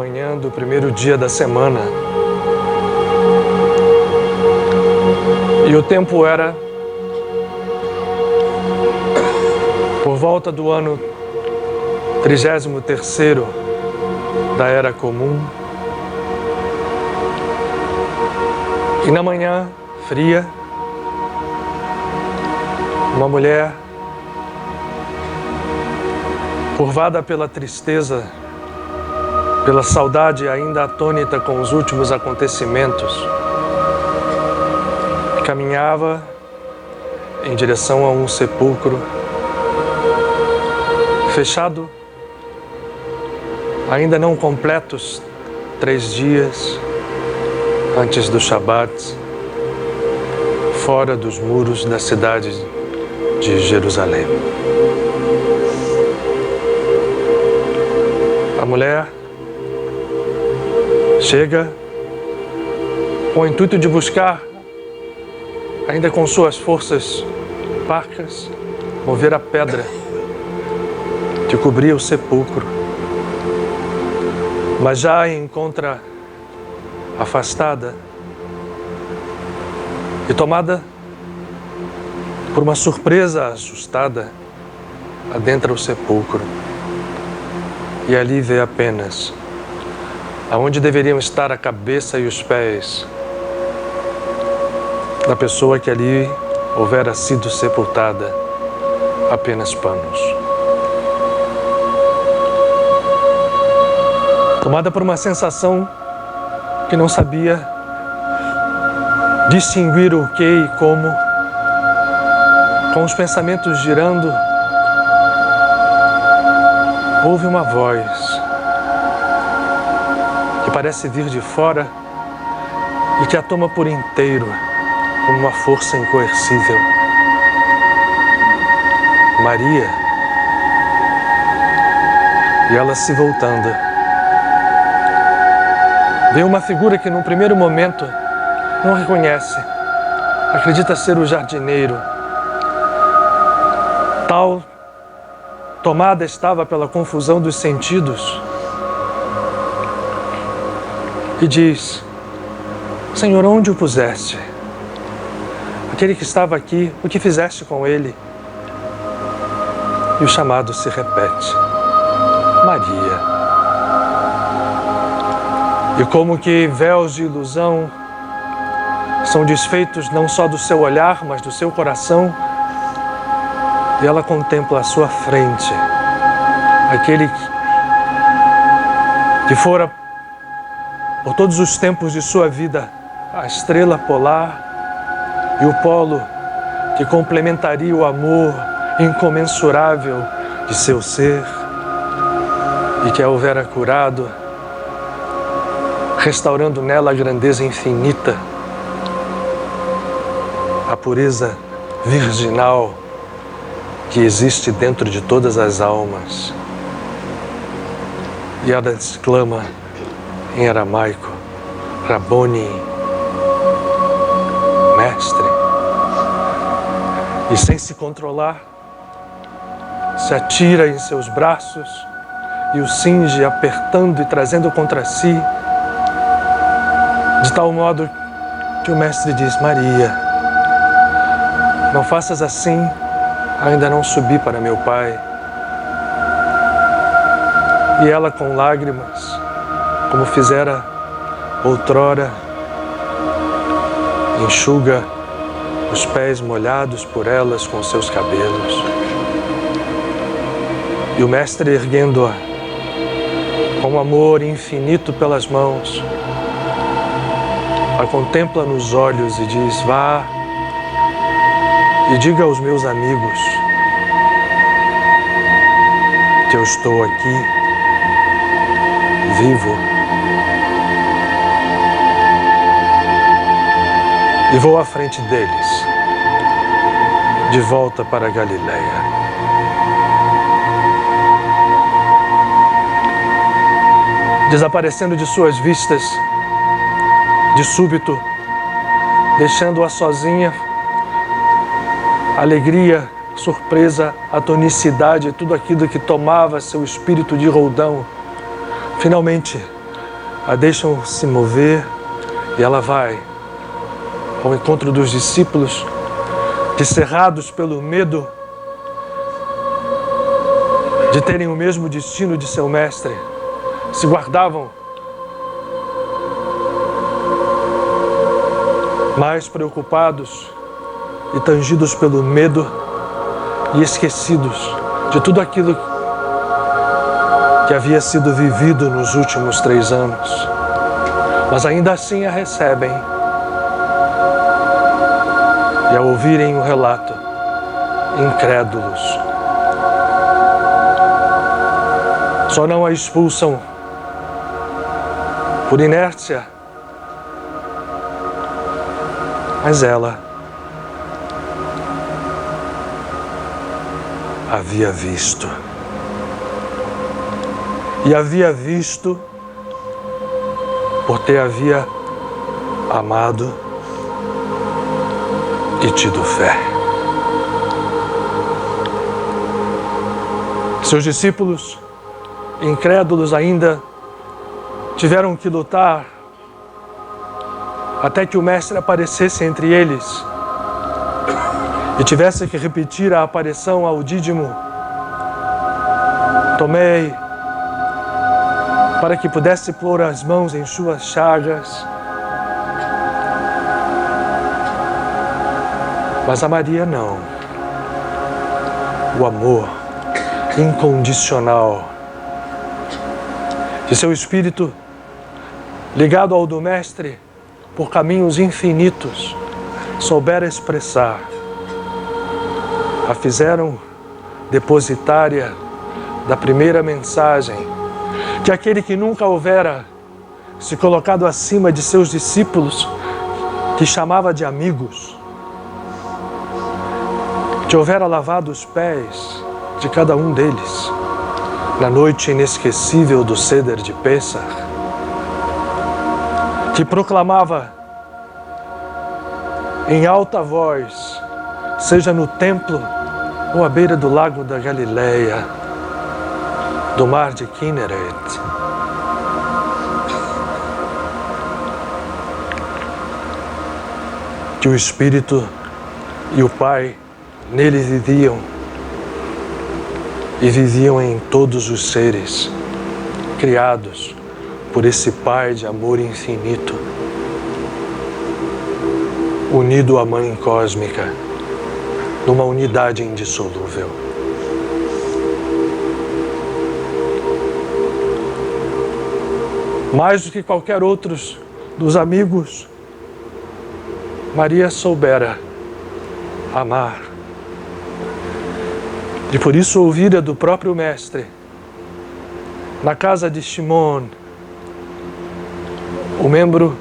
manhã do primeiro dia da semana. E o tempo era por volta do ano 33º da Era Comum. E na manhã fria, uma mulher, curvada pela tristeza, pela saudade ainda atônita com os últimos acontecimentos, caminhava em direção a um sepulcro fechado, ainda não completos 3 dias antes do Shabat, fora dos muros da cidade de Jerusalém. A mulher chega com o intuito de buscar, ainda com suas forças parcas, mover a pedra que cobria o sepulcro, mas já a encontra afastada e tomada por uma surpresa assustada, adentra o sepulcro e ali vê apenas aonde deveriam estar a cabeça e os pés da pessoa que ali houvera sido sepultada, apenas panos. Tomada por uma sensação que não sabia distinguir o que e como, com os pensamentos girando, ouve uma voz que parece vir de fora e que a toma por inteiro, como uma força incoercível. Maria. E ela, se voltando, vê uma figura que num primeiro momento não reconhece, acredita ser o jardineiro. Tal tomada estava pela confusão dos sentidos e diz: Senhor, onde o puseste? Aquele que estava aqui, o que fizeste com ele? E o chamado se repete: Maria. E como que véus de ilusão são desfeitos não só do seu olhar, mas do seu coração, e ela contempla à sua frente aquele que fora, por todos os tempos de sua vida, a estrela polar e o polo que complementaria o amor incomensurável de seu ser e que a houvera curado, restaurando nela a grandeza infinita, a pureza virginal que existe dentro de todas as almas. E ela exclama em aramaico: Rabboni, mestre. E sem se controlar, se atira em seus braços e o cinge, apertando e trazendo contra si, de tal modo que o mestre diz: Maria, não faças assim, ainda não subi para meu Pai. E ela, com lágrimas, como fizera outrora, enxuga os pés molhados por elas com seus cabelos. E o mestre, erguendo-a com amor infinito pelas mãos, a contempla nos olhos e diz: Vá e diga aos meus amigos que eu estou aqui, vivo, e vou à frente deles, de volta para a Galileia. Desaparecendo de suas vistas, de súbito, deixando-a sozinha, a alegria, surpresa, a tonicidade, tudo aquilo que tomava seu espírito de roldão, finalmente a deixam se mover e ela vai ao encontro dos discípulos, descerrados pelo medo de terem o mesmo destino de seu mestre, se guardavam mais preocupados e tangidos pelo medo e esquecidos de tudo aquilo que havia sido vivido nos últimos 3 anos. Mas ainda assim a recebem e ao ouvirem o relato, incrédulos, só não a expulsam por inércia, mas ela havia visto. E havia visto porque havia amado e tido fé. Seus discípulos, incrédulos ainda, tiveram que lutar até que o Mestre aparecesse entre eles e tivesse que repetir a aparição ao Dídimo: tomei, para que pudesse pôr as mãos em suas chagas. Mas a Maria não. O amor incondicional de seu espírito, ligado ao do Mestre por caminhos infinitos, soubera expressar. A fizeram depositária da primeira mensagem que aquele que nunca houvera se colocado acima de seus discípulos, que chamava de amigos, que houvera lavado os pés de cada um deles na noite inesquecível do Seder de Pêssar, que proclamava em alta voz, seja no templo ou à beira do lago da Galileia, do mar de Kinneret, que o Espírito e o Pai nele viviam e viviam em todos os seres criados por esse Pai de amor infinito, unido à Mãe Cósmica, numa unidade indissolúvel. Mais do que qualquer outro dos amigos, Maria soubera amar. E por isso ouvira do próprio Mestre, na casa de Shimon, o membro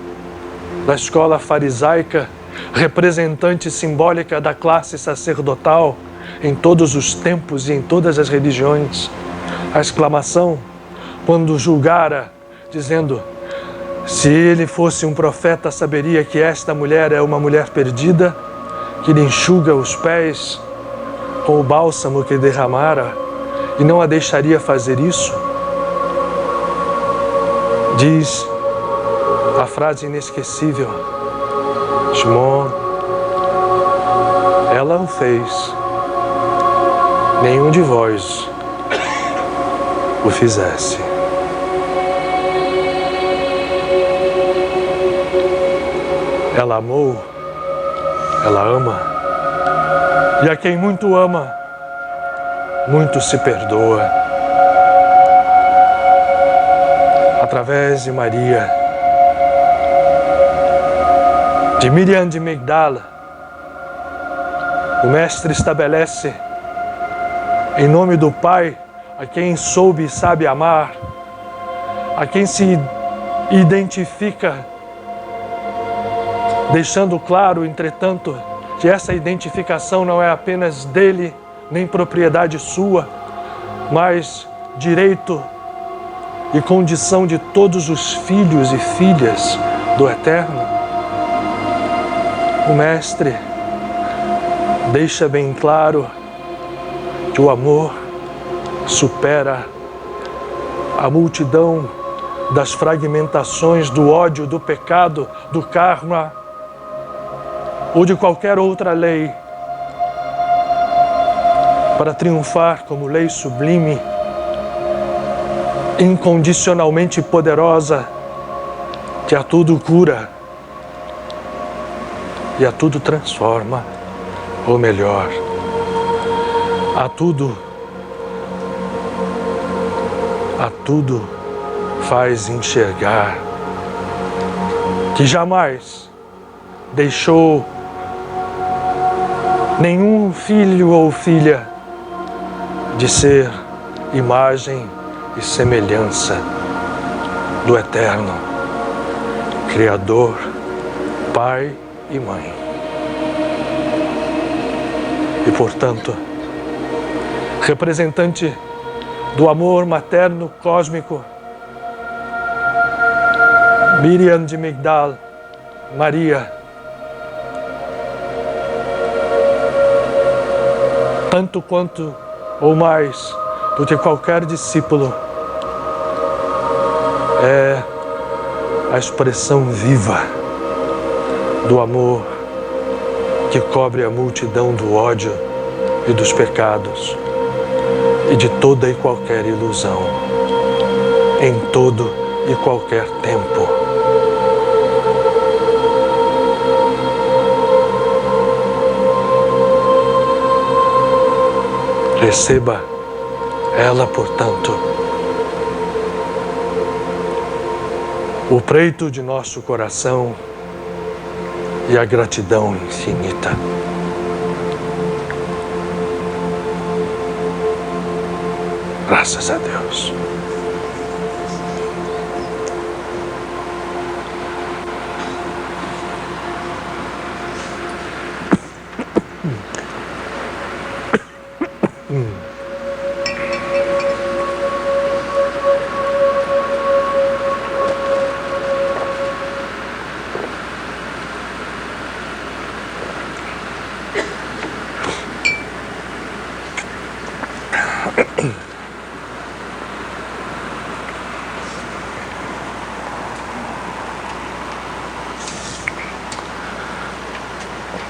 da escola farisaica, representante simbólica da classe sacerdotal em todos os tempos e em todas as religiões, a exclamação, quando julgara, dizendo: se ele fosse um profeta, saberia que esta mulher é uma mulher perdida, que lhe enxuga os pés com o bálsamo que derramara e não a deixaria fazer isso. Diz a frase inesquecível: Shimon, ela o fez, nenhum de vós o fizesse. Ela amou, ela ama, e a quem muito ama, muito se perdoa. Através de Maria, de Miriam de Magdala, o Mestre estabelece, em nome do Pai, a quem soube e sabe amar, a quem se identifica, deixando claro, entretanto, que essa identificação não é apenas dele, nem propriedade sua, mas direito e condição de todos os filhos e filhas do Eterno. O Mestre deixa bem claro que o amor supera a multidão das fragmentações do ódio, do pecado, do karma ou de qualquer outra lei, para triunfar como lei sublime, incondicionalmente poderosa, que a tudo cura e a tudo transforma, ou melhor, a tudo faz enxergar, que jamais deixou nenhum filho ou filha de ser imagem e semelhança do Eterno, Criador, Pai e Mãe. E, portanto, representante do amor materno cósmico, Miriam de Migdal, Maria, tanto quanto ou mais do que qualquer discípulo, é a expressão viva do amor que cobre a multidão do ódio e dos pecados e de toda e qualquer ilusão, em todo e qualquer tempo. Receba ela, portanto, o preito de nosso coração e a gratidão infinita. Graças a Deus.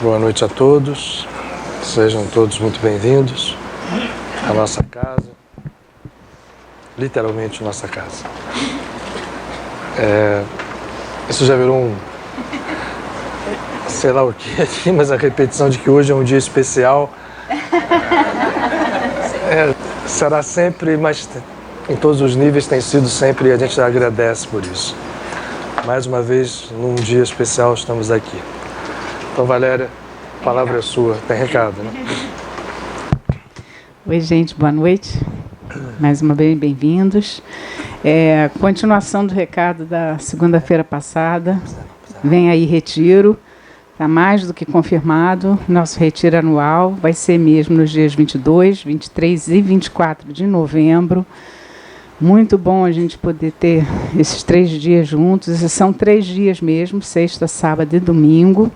Boa noite a todos, sejam todos muito bem-vindos à nossa casa, literalmente nossa casa. Isso já virou sei lá o que aqui, mas a repetição de que hoje é um dia especial será sempre, mas em todos os níveis tem sido sempre, e a gente agradece por isso. Mais uma vez, num dia especial, estamos aqui. Então, Valéria, a palavra é sua. Tem recado, né? Oi, gente. Boa noite. Mais uma vez, bem-vindos. Continuação do recado da segunda-feira passada. Vem aí retiro. Está mais do que confirmado. Nosso retiro anual vai ser mesmo nos dias 22, 23 e 24 de novembro. Muito bom a gente poder ter esses 3 dias juntos. Esses são 3 dias mesmo, sexta, sábado e domingo.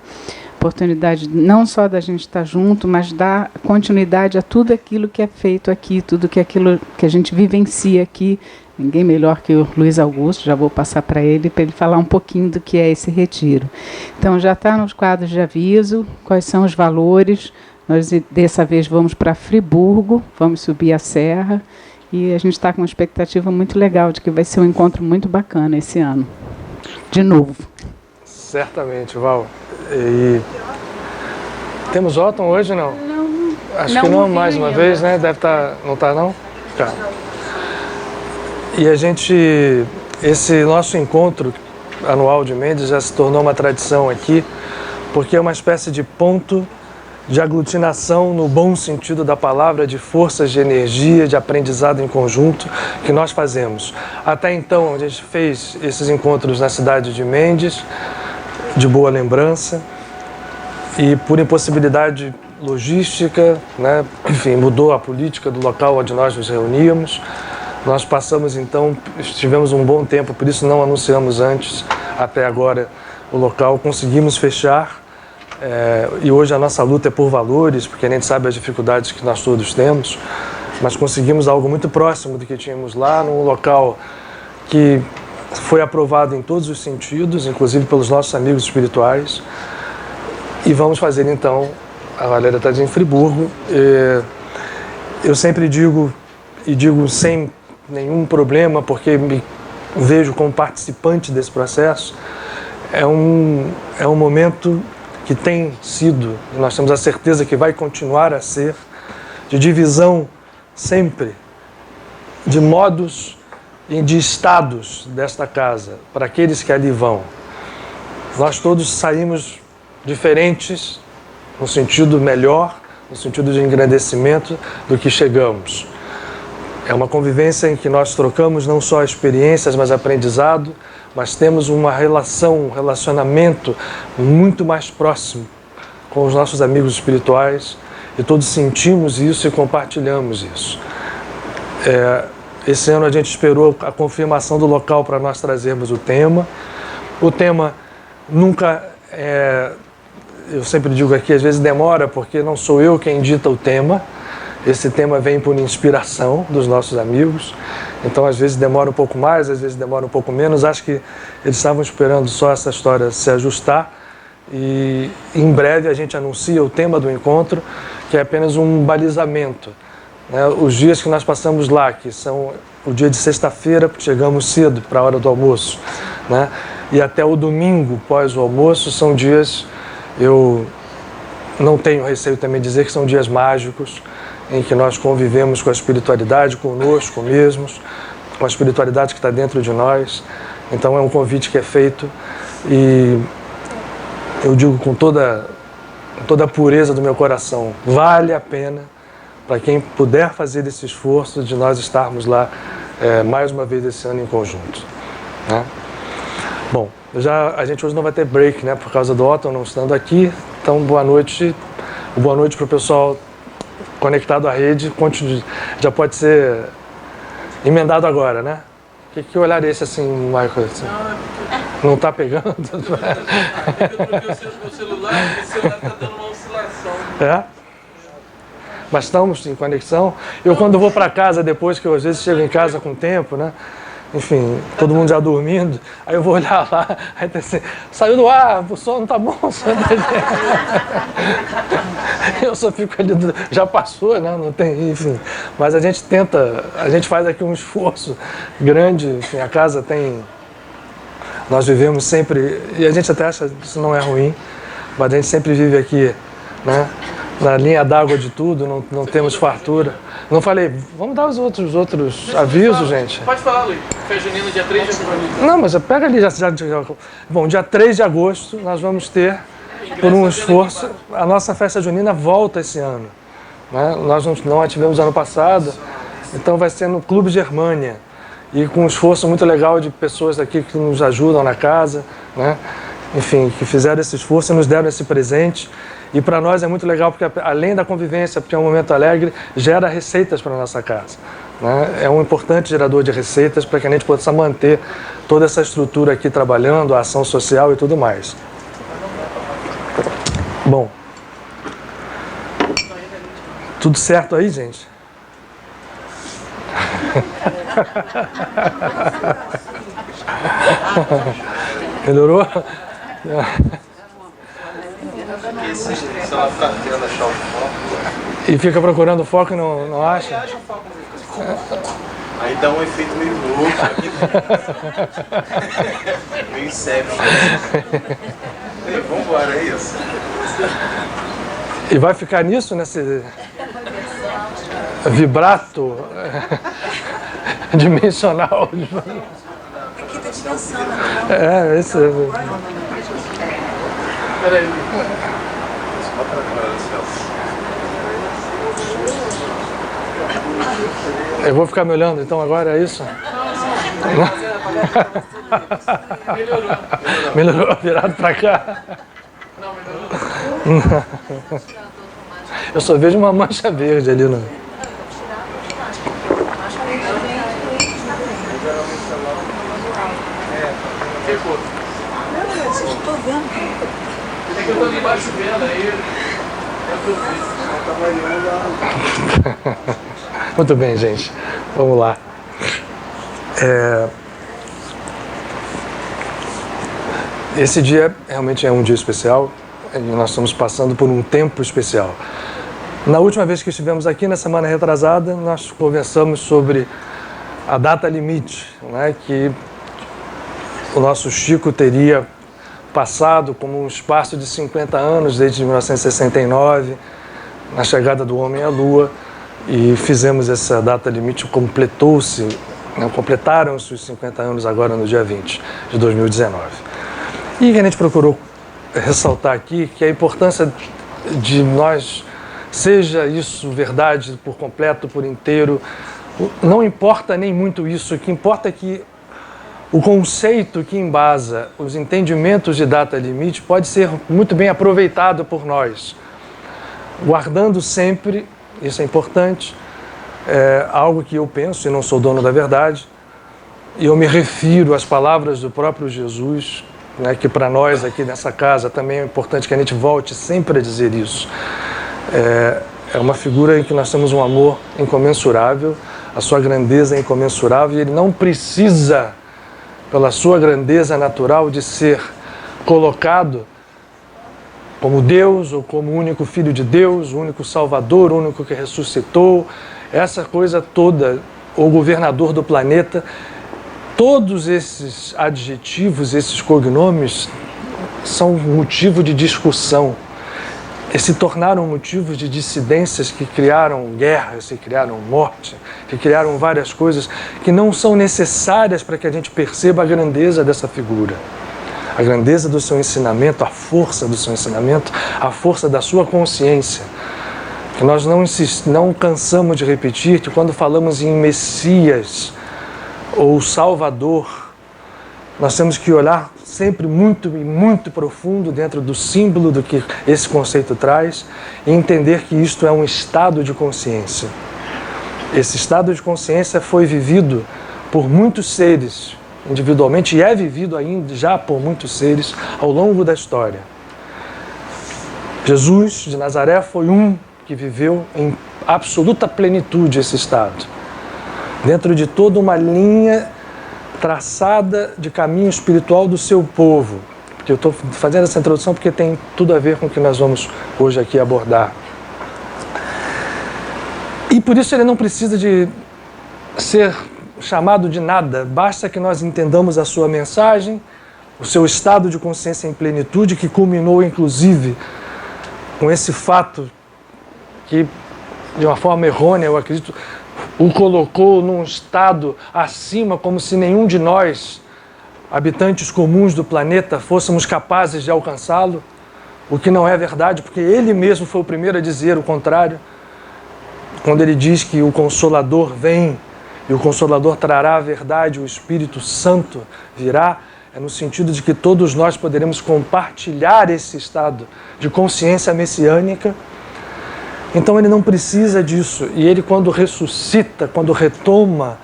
Oportunidade não só da gente estar junto, mas dar continuidade a tudo aquilo que é feito aqui, tudo que aquilo que a gente vivencia aqui. Ninguém melhor que o Luiz Augusto, já vou passar para ele falar um pouquinho do que é esse retiro. Então, já está nos quadros de aviso, quais são os valores. Nós, dessa vez, vamos para Friburgo, vamos subir a serra, e a gente está com uma expectativa muito legal de que vai ser um encontro muito bacana esse ano. De novo. Certamente, Val. E temos Otton hoje, não? Não. Acho que não, mais uma vez, né? Deve estar, não está não? Tá. E a gente, esse nosso encontro anual de Mendes já se tornou uma tradição aqui, porque é uma espécie de ponto de aglutinação no bom sentido da palavra, de forças de energia, de aprendizado em conjunto que nós fazemos. Até então, a gente fez esses encontros na cidade de Mendes, de boa lembrança, e por impossibilidade logística, né, enfim, mudou a política do local onde nós nos reuníamos. Nós passamos então, estivemos um bom tempo, por isso não anunciamos antes, até agora, o local, conseguimos fechar, e hoje a nossa luta é por valores, porque a gente sabe as dificuldades que nós todos temos, mas conseguimos algo muito próximo do que tínhamos lá, num local que foi aprovado em todos os sentidos, inclusive pelos nossos amigos espirituais. E vamos fazer então, a Valéria está em Friburgo. Eu sempre digo, e digo sem nenhum problema, porque me vejo como participante desse processo, é um momento que tem sido, e nós temos a certeza que vai continuar a ser, de divisão sempre, de modos e de estados desta casa, para aqueles que ali vão. Nós todos saímos diferentes, no sentido melhor, no sentido de engrandecimento do que chegamos. É uma convivência em que nós trocamos não só experiências, mas aprendizado, mas temos uma relação, um relacionamento muito mais próximo com os nossos amigos espirituais e todos sentimos isso e compartilhamos isso. Esse ano a gente esperou a confirmação do local para nós trazermos o tema. O tema nunca eu sempre digo aqui, às vezes demora, porque não sou eu quem dita o tema. Esse tema vem por inspiração dos nossos amigos. Então, às vezes demora um pouco mais, às vezes demora um pouco menos. Acho que eles estavam esperando só essa história se ajustar. E em breve a gente anuncia o tema do encontro, que é apenas um balizamento. Os dias que nós passamos lá, que são o dia de sexta-feira, porque chegamos cedo para a hora do almoço, e até o domingo, pós o almoço, são dias, eu não tenho receio também de dizer que são dias mágicos, em que nós convivemos com a espiritualidade, conosco mesmos, com a espiritualidade que está dentro de nós. Então é um convite que é feito e eu digo com toda a pureza do meu coração, vale a pena para quem puder fazer esse esforço de nós estarmos lá mais uma vez esse ano em conjunto. Bom, a gente hoje não vai ter break, por causa do Otton não estando aqui, então boa noite para o pessoal conectado à rede, já pode ser emendado agora, né? Que olhar é esse assim, Michael? Assim? Não está pegando? Eu troquei o celular e o celular está dando uma oscilação. Mas estamos em conexão. Eu quando vou para casa depois, que eu às vezes chego em casa com tempo, enfim, todo mundo já dormindo, aí eu vou olhar lá, aí tá assim, saiu do ar, o som não tá bom, o som eu só fico ali, já passou, não tem, enfim. Mas a gente faz aqui um esforço grande, enfim, a casa tem, nós vivemos sempre, e a gente até acha que isso não é ruim, mas a gente sempre vive aqui, na linha d'água de tudo, não temos fartura. Não falei, vamos dar os outros avisos, gente. Pode falar, Luiz. Festa junina, dia 3 de agosto. Não, mas pega ali já. Bom, dia 3 de agosto nós vamos ter, por um esforço, a nossa festa junina volta esse ano. Nós não a tivemos ano passado, então vai ser no Clube Germânia. E com um esforço muito legal de pessoas aqui que nos ajudam na casa, enfim, que fizeram esse esforço e nos deram esse presente. E para nós é muito legal porque, além da convivência, porque é um momento alegre, gera receitas para a nossa casa. É um importante gerador de receitas para que a gente possa manter toda essa estrutura aqui trabalhando, a ação social e tudo mais. Bom, tudo certo aí, gente? Melhorou? E fica procurando foco e não acha? Aí dá um efeito meio louco. Meio inception. Vamos embora, é isso. E vai ficar nisso, nesse vibrato dimensional. Aqui tá descansando. Esse Peraí. Eu vou ficar me olhando então agora, é isso? Melhorou, virado pra cá. Não, melhorou. Eu só vejo uma mancha verde ali no. Ficou. Eu tô vendo. É que eu tô ali embaixo vendo aí. Muito bem, gente. Vamos lá. Esse dia realmente é um dia especial e nós estamos passando por um tempo especial. Na última vez que estivemos aqui, na semana retrasada, nós conversamos sobre a data limite, né, que o nosso Chico teria passado como um espaço de 50 anos, desde 1969, na chegada do homem à Lua, e fizemos essa data limite, completou-se, né, completaram-se os 50 anos agora no dia 20 de 2019. E a gente procurou ressaltar aqui que a importância de nós, seja isso verdade por completo, por inteiro, não importa nem muito isso, o que importa é que o conceito que embasa os entendimentos de data limite pode ser muito bem aproveitado por nós, guardando sempre, isso é importante, algo que eu penso e não sou dono da verdade, e eu me refiro às palavras do próprio Jesus, né, que para nós aqui nessa casa também é importante que a gente volte sempre a dizer isso. É uma figura em que nós temos um amor incomensurável, a sua grandeza é incomensurável, e ele não precisa, pela sua grandeza natural, de ser colocado como Deus ou como o único Filho de Deus, o único Salvador, o único que ressuscitou, essa coisa toda, o governador do planeta. Todos esses adjetivos, esses cognomes, são motivo de discussão e se tornaram motivos de dissidências que criaram guerras, que criaram morte, que criaram várias coisas que não são necessárias para que a gente perceba a grandeza dessa figura, a grandeza do seu ensinamento, a força do seu ensinamento, a força da sua consciência. Que nós não cansamos de repetir que quando falamos em Messias ou Salvador, nós temos que olhar sempre muito e muito profundo dentro do símbolo do que esse conceito traz e entender que isto é um estado de consciência. Esse estado de consciência foi vivido por muitos seres individualmente e é vivido ainda já por muitos seres ao longo da história. Jesus de Nazaré foi um que viveu em absoluta plenitude esse estado, dentro de toda uma linha traçada de caminho espiritual do seu povo. Eu estou fazendo essa introdução porque tem tudo a ver com o que nós vamos hoje aqui abordar. E por isso ele não precisa de ser chamado de nada, basta que nós entendamos a sua mensagem, o seu estado de consciência em plenitude, que culminou inclusive com esse fato que, de uma forma errônea, eu acredito, o colocou num estado acima, como se nenhum de nós, habitantes comuns do planeta, fôssemos capazes de alcançá-lo, o que não é verdade, porque ele mesmo foi o primeiro a dizer o contrário, quando ele diz que o Consolador vem e o Consolador trará a verdade, o Espírito Santo virá, é no sentido de que todos nós poderemos compartilhar esse estado de consciência messiânica. Então ele não precisa disso, e ele quando ressuscita, quando retoma,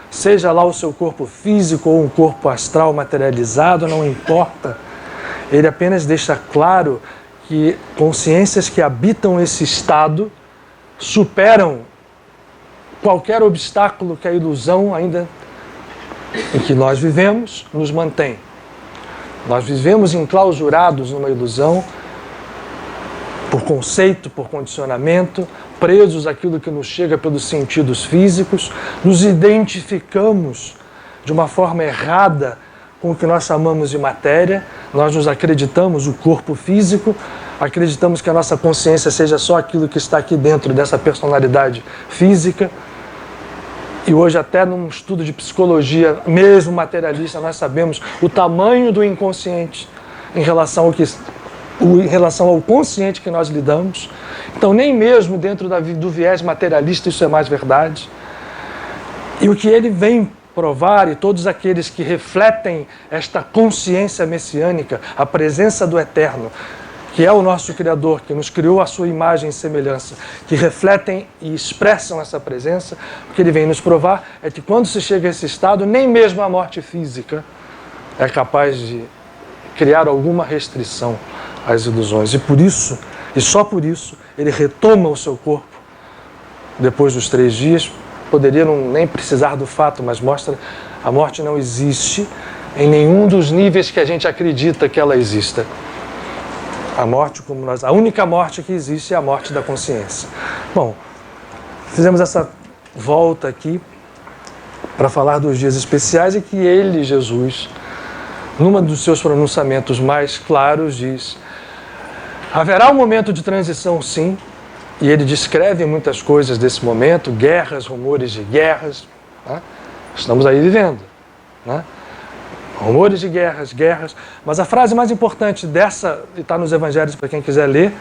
seja lá o seu corpo físico ou um corpo astral materializado, não importa, ele apenas deixa claro que consciências que habitam esse estado superam qualquer obstáculo que a ilusão ainda em que nós vivemos nos mantém. Nós vivemos enclausurados numa ilusão, por conceito, por condicionamento, presos àquilo que nos chega pelos sentidos físicos, nos identificamos de uma forma errada com o que nós chamamos de matéria, nós nos acreditamos o corpo físico, acreditamos que a nossa consciência seja só aquilo que está aqui dentro dessa personalidade física. E hoje até num estudo de psicologia, mesmo materialista, nós sabemos o tamanho do inconsciente em relação ao consciente que nós lidamos. Então nem mesmo dentro do viés materialista isso é mais verdade. E o que ele vem provar, e todos aqueles que refletem esta consciência messiânica, a presença do Eterno, que é o nosso Criador, que nos criou a sua imagem e semelhança, que refletem e expressam essa presença, o que ele vem nos provar é que quando se chega a esse estado, nem mesmo a morte física é capaz de criar alguma restrição às ilusões. E por isso, e só por isso, ele retoma o seu corpo depois dos 3 dias. Poderia nem precisar do fato, mas mostra a morte não existe, em nenhum dos níveis que a gente acredita que ela exista. A morte como nós... A única morte que existe é a morte da consciência. Bom, fizemos essa volta aqui para falar dos dias especiais e que ele, Jesus, numa dos seus pronunciamentos mais claros, diz: haverá um momento de transição, sim, e ele descreve muitas coisas desse momento, guerras, rumores de guerras, né? Estamos aí vivendo, né? Rumores de guerras, mas a frase mais importante dessa, e está nos evangelhos para quem quiser ler,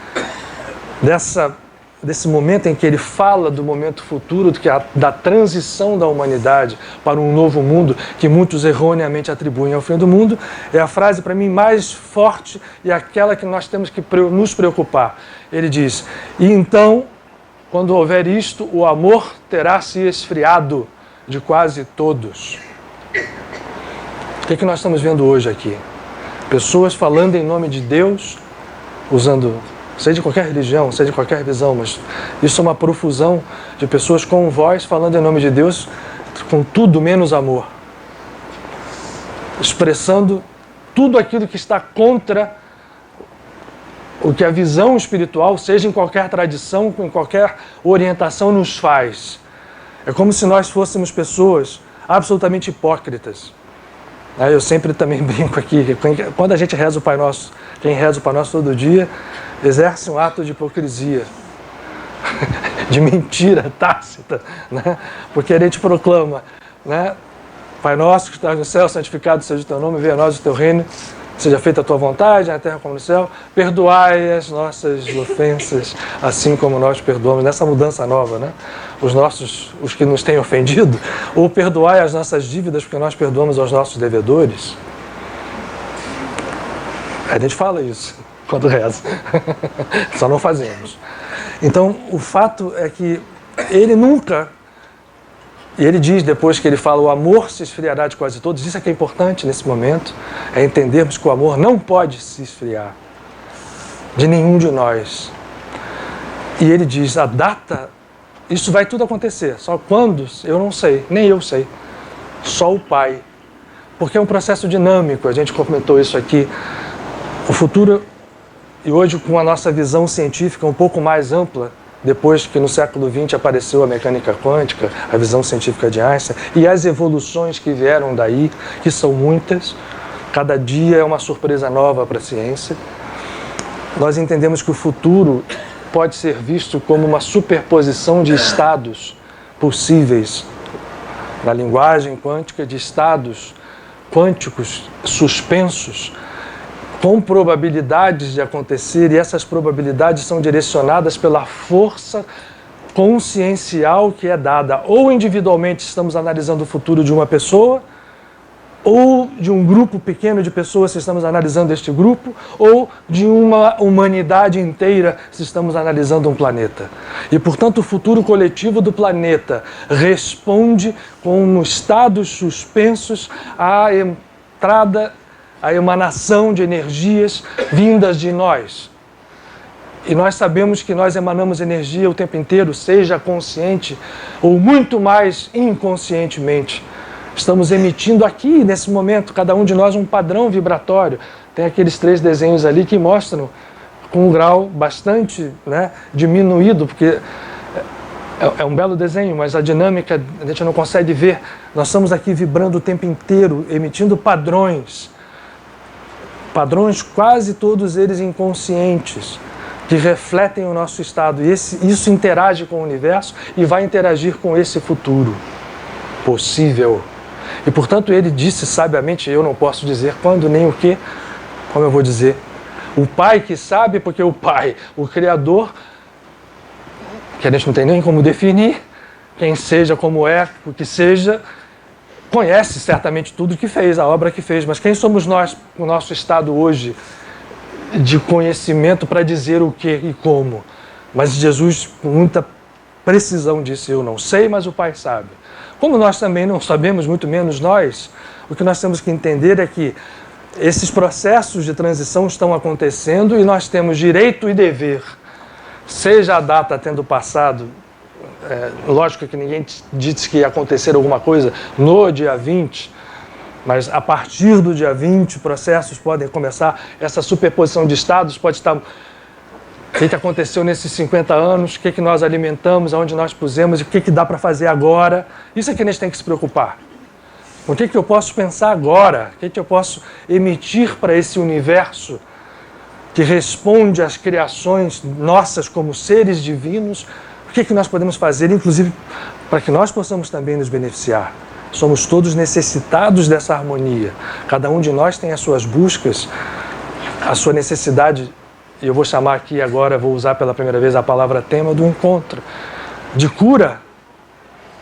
desse momento em que ele fala do momento futuro, da transição da humanidade para um novo mundo, que muitos erroneamente atribuem ao fim do mundo, é a frase para mim mais forte e aquela que nós temos que nos preocupar. Ele diz: e então, quando houver isto, o amor terá se esfriado de quase todos. O que nós estamos vendo hoje aqui? Pessoas falando em nome de Deus, usando, seja de qualquer religião, seja de qualquer visão, mas isso é uma profusão de pessoas com voz falando em nome de Deus, com tudo menos amor. Expressando tudo aquilo que está contra o que a visão espiritual, seja em qualquer tradição, em qualquer orientação, nos faz. É como se nós fôssemos pessoas absolutamente hipócritas. Eu sempre também brinco aqui, quando a gente reza o Pai Nosso, quem reza o Pai Nosso todo dia, exerce um ato de hipocrisia, de mentira tácita, né? Porque a gente proclama, né? Pai Nosso que estás no céu, santificado seja o teu nome, venha a nós o teu reino, seja feita a tua vontade, na terra como no céu, perdoai as nossas ofensas, assim como nós perdoamos, nessa mudança nova, né? Os que nos têm ofendido, ou perdoai as nossas dívidas, porque nós perdoamos aos nossos devedores. A gente fala isso quando reza, só não fazemos. Então, o fato é que ele nunca, e ele diz depois que ele fala, o amor se esfriará de quase todos, isso é que é importante nesse momento, é entendermos que o amor não pode se esfriar de nenhum de nós. E ele diz, a data, isso vai tudo acontecer, só quando, eu não sei, nem eu sei, só o Pai. Porque é um processo dinâmico, a gente comentou isso aqui, o futuro, e hoje com a nossa visão científica um pouco mais ampla, depois que no século XX apareceu a mecânica quântica, a visão científica de Einstein, e as evoluções que vieram daí, que são muitas, cada dia é uma surpresa nova para a ciência, nós entendemos que o futuro pode ser visto como uma superposição de estados possíveis, na linguagem quântica, de estados quânticos suspensos, com probabilidades de acontecer, e essas probabilidades são direcionadas pela força consciencial que é dada. Ou individualmente estamos analisando o futuro de uma pessoa, ou de um grupo pequeno de pessoas se estamos analisando este grupo, ou de uma humanidade inteira se estamos analisando um planeta. E, portanto, o futuro coletivo do planeta responde com estados suspensos à entrada, à emanação de energias vindas de nós. E nós sabemos que nós emanamos energia o tempo inteiro, seja consciente ou muito mais inconscientemente. Estamos emitindo aqui, nesse momento, cada um de nós um padrão vibratório. Tem aqueles 3 desenhos ali que mostram com um grau bastante, né, diminuído, porque é um belo desenho, mas a dinâmica a gente não consegue ver. Nós estamos aqui vibrando o tempo inteiro, emitindo padrões. Padrões quase todos eles inconscientes, que refletem o nosso estado. E isso interage com o universo e vai interagir com esse futuro possível. E, portanto, ele disse sabiamente, eu não posso dizer quando nem o que, como eu vou dizer. O Pai que sabe, porque o Pai, o Criador, que a gente não tem nem como definir, quem seja, como é, o que seja, conhece certamente tudo que fez, a obra que fez, mas quem somos nós, o nosso estado hoje de conhecimento para dizer o que e como? Mas Jesus, com muita precisão, disse, eu não sei, mas o Pai sabe. Como nós também não sabemos, muito menos nós, o que nós temos que entender é que esses processos de transição estão acontecendo e nós temos direito e dever, seja a data tendo passado, lógico que ninguém disse que ia acontecer alguma coisa no dia 20, Mas a partir do dia 20, processos podem começar, essa superposição de estados pode estar... O que aconteceu nesses 50 anos, o que nós alimentamos, aonde nós pusemos, e o que dá para fazer agora. Isso é que a gente tem que se preocupar. O que eu posso pensar agora? O que eu posso emitir para esse universo que responde às criações nossas como seres divinos? O que nós podemos fazer, inclusive, para que nós possamos também nos beneficiar? Somos todos necessitados dessa harmonia. Cada um de nós tem as suas buscas, a sua necessidade. E eu vou chamar aqui agora, vou usar pela primeira vez a palavra tema do encontro, de cura,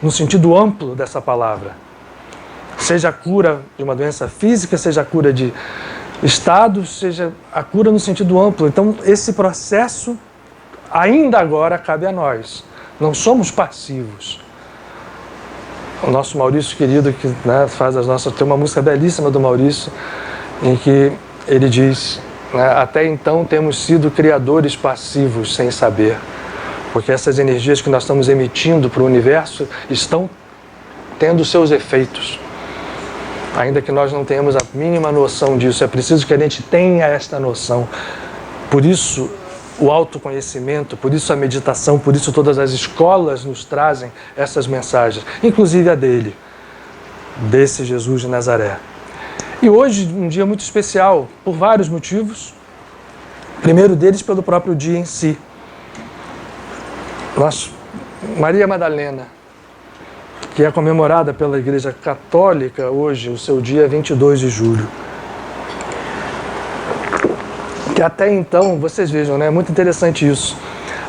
no sentido amplo dessa palavra. Seja a cura de uma doença física, seja a cura de estado, seja a cura no sentido amplo. Então, esse processo, ainda agora, cabe a nós. Não somos passivos. O nosso Maurício querido, que faz as nossas... Tem uma música belíssima do Maurício, em que ele diz... Até então temos sido criadores passivos sem saber, porque essas energias que nós estamos emitindo para o universo estão tendo seus efeitos. Ainda que nós não tenhamos a mínima noção disso, é preciso que a gente tenha esta noção. Por isso o autoconhecimento, por isso a meditação, por isso todas as escolas nos trazem essas mensagens, inclusive a dele, desse Jesus de Nazaré. E hoje, um dia muito especial, por vários motivos. Primeiro deles, pelo próprio dia em si. Maria Madalena, que é comemorada pela Igreja Católica hoje, o seu dia 22 de julho. Que até então, vocês vejam, é muito interessante isso.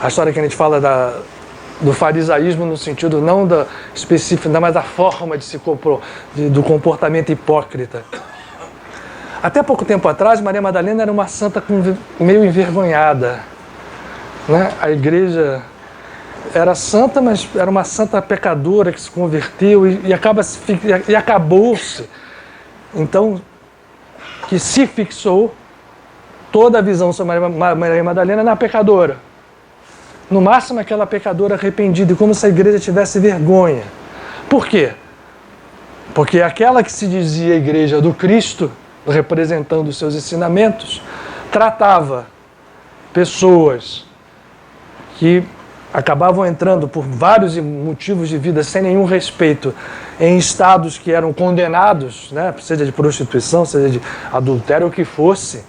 A história que a gente fala do farisaísmo no sentido não da específica, mas da forma de se do comportamento hipócrita. Até pouco tempo atrás, Maria Madalena era uma santa meio envergonhada. A igreja era santa, mas era uma santa pecadora que se converteu e acabou-se. Então, que se fixou toda a visão sobre Maria Madalena na pecadora. No máximo, aquela pecadora arrependida, e como se a igreja tivesse vergonha. Por quê? Porque aquela que se dizia a igreja do Cristo, representando os seus ensinamentos, tratava pessoas que acabavam entrando por vários motivos de vida sem nenhum respeito em estados que eram condenados, seja de prostituição, seja de adultério, o que fosse,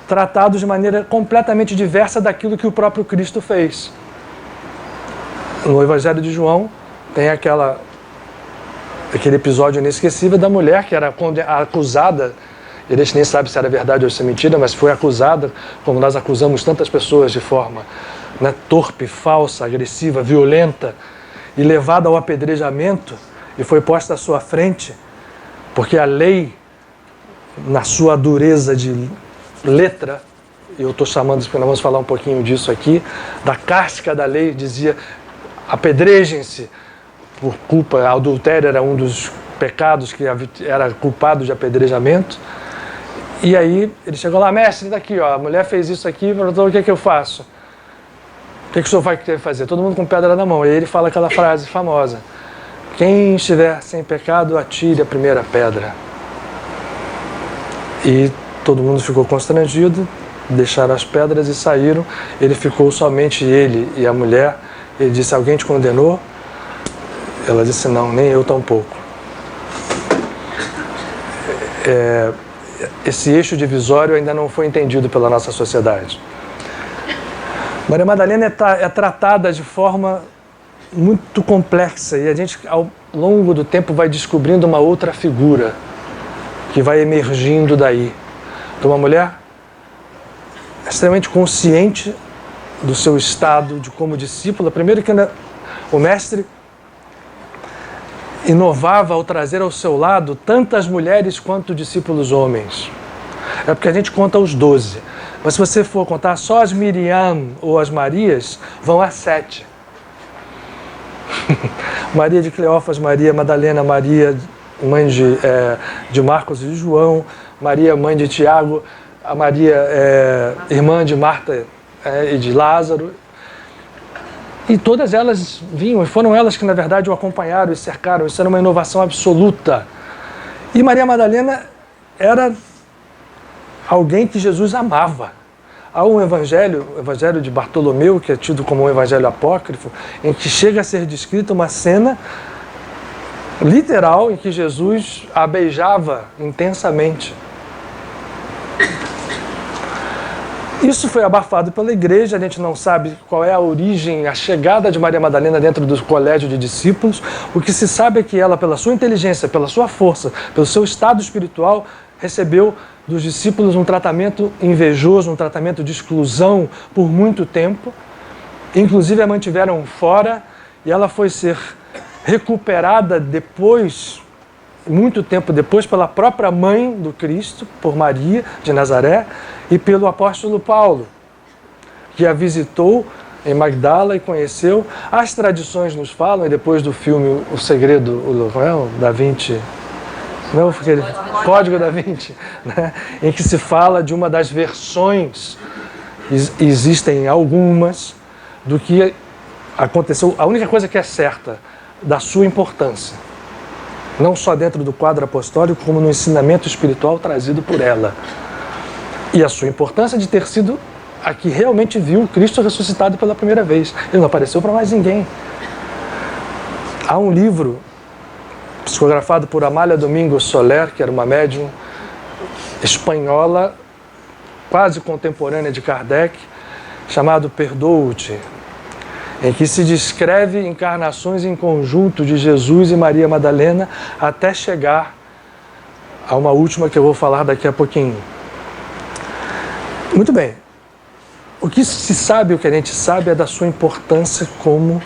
tratados de maneira completamente diversa daquilo que o próprio Cristo fez. No Evangelho de João tem aquele episódio inesquecível da mulher que era acusada. E a gente nem sabe se era verdade ou se é mentira, mas foi acusada, como nós acusamos tantas pessoas de forma torpe, falsa, agressiva, violenta, e levada ao apedrejamento, e foi posta à sua frente, porque a lei, na sua dureza de letra, e eu estou chamando, porque nós vamos falar um pouquinho disso aqui, da casca da lei, dizia: apedrejem-se por culpa, adultério era um dos pecados que era culpado de apedrejamento. E aí ele chegou lá: mestre, daqui, a mulher fez isso aqui, perguntou: o que é que eu faço? O que é que o senhor vai querer fazer? Todo mundo com pedra na mão. E aí ele fala aquela frase famosa: quem estiver sem pecado, atire a primeira pedra. E todo mundo ficou constrangido, deixaram as pedras e saíram. Ele ficou somente ele e a mulher. Ele disse: alguém te condenou? Ela disse: não, nem eu tampouco. Esse eixo divisório ainda não foi entendido pela nossa sociedade. Maria Madalena é tratada de forma muito complexa, e a gente, ao longo do tempo, vai descobrindo uma outra figura que vai emergindo daí. De uma mulher extremamente consciente do seu estado de como discípula. Primeiro que o mestre inovava ao trazer ao seu lado tantas mulheres quanto discípulos homens. É porque a gente conta os 12. Mas se você for contar só as Miriam ou as Marias, vão a 7. Maria de Cleófas, Maria Madalena, Maria, mãe de Marcos e de João, Maria, mãe de Tiago, a Maria, irmã de Marta e de Lázaro. E todas elas vinham, e foram elas que, na verdade, o acompanharam e cercaram. Isso era uma inovação absoluta. E Maria Madalena era alguém que Jesus amava. Há um evangelho, o evangelho de Bartolomeu, que é tido como um evangelho apócrifo, em que chega a ser descrita uma cena literal em que Jesus a beijava intensamente. Isso foi abafado pela igreja, a gente não sabe qual é a origem, a chegada de Maria Madalena dentro do colégio de discípulos. O que se sabe é que ela, pela sua inteligência, pela sua força, pelo seu estado espiritual, recebeu dos discípulos um tratamento invejoso, um tratamento de exclusão por muito tempo. Inclusive a mantiveram fora e ela foi ser recuperada depois, muito tempo depois, pela própria mãe do Cristo, por Maria de Nazaré, e pelo apóstolo Paulo, que a visitou em Magdala e conheceu. As tradições nos falam, e depois do filme O Segredo, o Da Vinci, não, aquele Código da Vinci, né, em que se fala de uma das versões, existem algumas, do que aconteceu. A única coisa que é certa, da sua importância, não só dentro do quadro apostólico, como no ensinamento espiritual trazido por ela. E a sua importância de ter sido a que realmente viu Cristo ressuscitado pela primeira vez. Ele não apareceu para mais ninguém. Há um livro psicografado por Amália Domingos Soler, que era uma médium espanhola, quase contemporânea de Kardec, chamado Perdoo-te, em que se descreve encarnações em conjunto de Jesus e Maria Madalena até chegar a uma última que eu vou falar daqui a pouquinho. Muito bem. O que se sabe, o que a gente sabe é da sua importância como,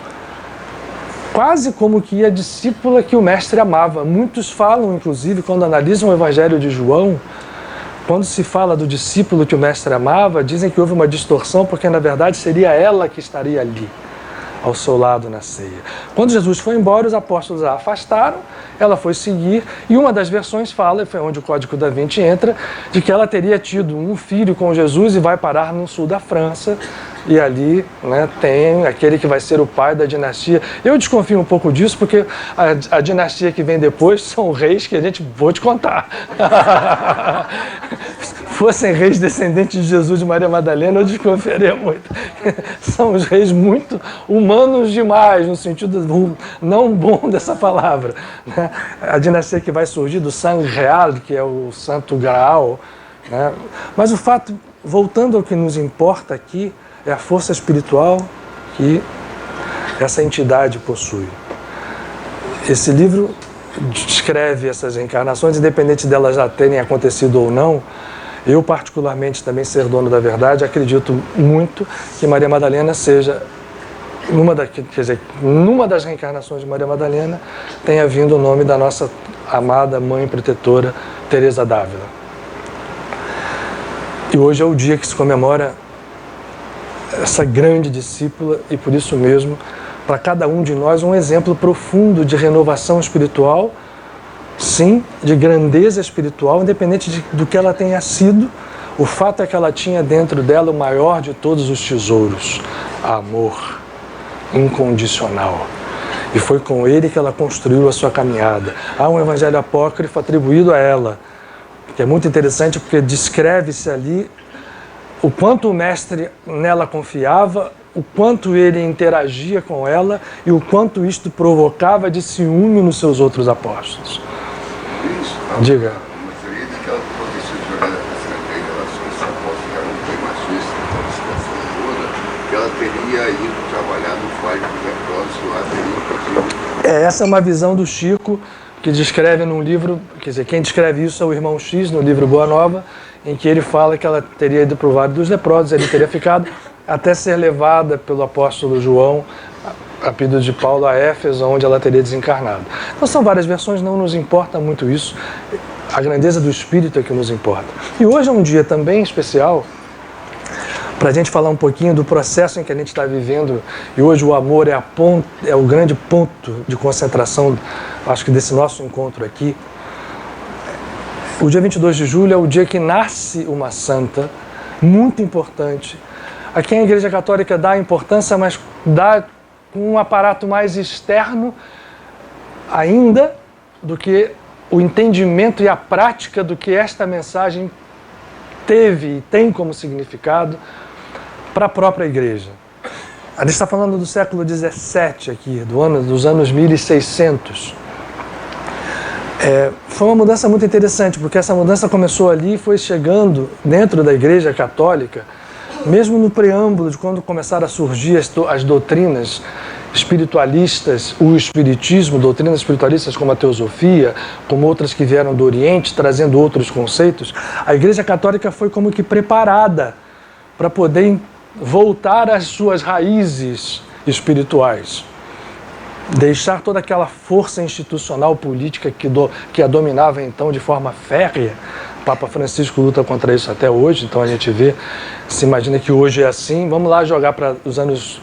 quase como que a discípula que o mestre amava. Muitos falam, inclusive, quando analisam o Evangelho de João, quando se fala do discípulo que o mestre amava, dizem que houve uma distorção, porque na verdade seria ela que estaria ali, ao seu lado na ceia. Quando Jesus foi embora, os apóstolos a afastaram, ela foi seguir, e uma das versões fala, e foi onde o Código da Vinci entra, de que ela teria tido um filho com Jesus e vai parar no sul da França, e ali, né, tem aquele que vai ser o pai da dinastia. Eu desconfio um pouco disso, porque a dinastia que vem depois são reis que a gente vou te contar. Fossem reis descendentes de Jesus e Maria Madalena, eu desconfiaria muito. São os reis muito humanos demais, no sentido não bom dessa palavra. A dinastia que vai surgir do sangue real, que é o Santo Graal. Né? Mas o fato, voltando ao que nos importa aqui, é a força espiritual que essa entidade possui. Esse livro descreve essas encarnações, independente delas já terem acontecido ou não. Eu, particularmente, também ser dono da verdade, acredito muito que Maria Madalena seja, numa das reencarnações de Maria Madalena, tenha vindo o nome da nossa amada mãe protetora, Teresa d'Ávila. E hoje é o dia que se comemora essa grande discípula e, por isso mesmo, para cada um de nós, um exemplo profundo de renovação espiritual, sim, de grandeza espiritual, independente do que ela tenha sido. O fato é que ela tinha dentro dela o maior de todos os tesouros, amor incondicional. E foi com ele que ela construiu a sua caminhada. Há um evangelho apócrifo atribuído a ela, que é muito interessante porque descreve-se ali o quanto o mestre nela confiava, o quanto ele interagia com ela e o quanto isto provocava de ciúme nos seus outros apóstolos. Isso, diga. Uma teoria de que ela poderia ser jogada em relações à apóstola, que ela não tem machista, aquela situação toda, que ela teria ido trabalhar no Fábio dos Leprosos, lá teria inclusive. Essa é uma visão do Chico, que descreve num livro, quer dizer, quem descreve isso é o irmão X, no livro Boa Nova, em que ele fala que ela teria ido para o Vale dos Leprosos, ele teria ficado até ser levada pelo apóstolo João, a pedido de Paulo, a Éfeso, onde ela teria desencarnado. Então são várias versões, não nos importa muito isso, a grandeza do Espírito é que nos importa. E hoje é um dia também especial para a gente falar um pouquinho do processo em que a gente está vivendo, e hoje o amor é o grande ponto de concentração, acho que desse nosso encontro aqui. O dia 22 de julho é o dia que nasce uma santa muito importante, a quem a Igreja Católica dá importância, mas dá com um aparato mais externo ainda do que o entendimento e a prática do que esta mensagem teve e tem como significado para a própria igreja. A gente está falando do século XVII aqui, dos anos 1600. Foi uma mudança muito interessante, porque essa mudança começou ali e foi chegando dentro da Igreja Católica, mesmo no preâmbulo de quando começaram a surgir as doutrinas espiritualistas, o espiritismo, doutrinas espiritualistas como a teosofia, como outras que vieram do Oriente, trazendo outros conceitos. A Igreja Católica foi como que preparada para poder voltar às suas raízes espirituais. Deixar toda aquela força institucional política que a dominava então de forma férrea. O Papa Francisco luta contra isso até hoje, então a gente vê, se imagina que hoje é assim. Vamos lá jogar para os anos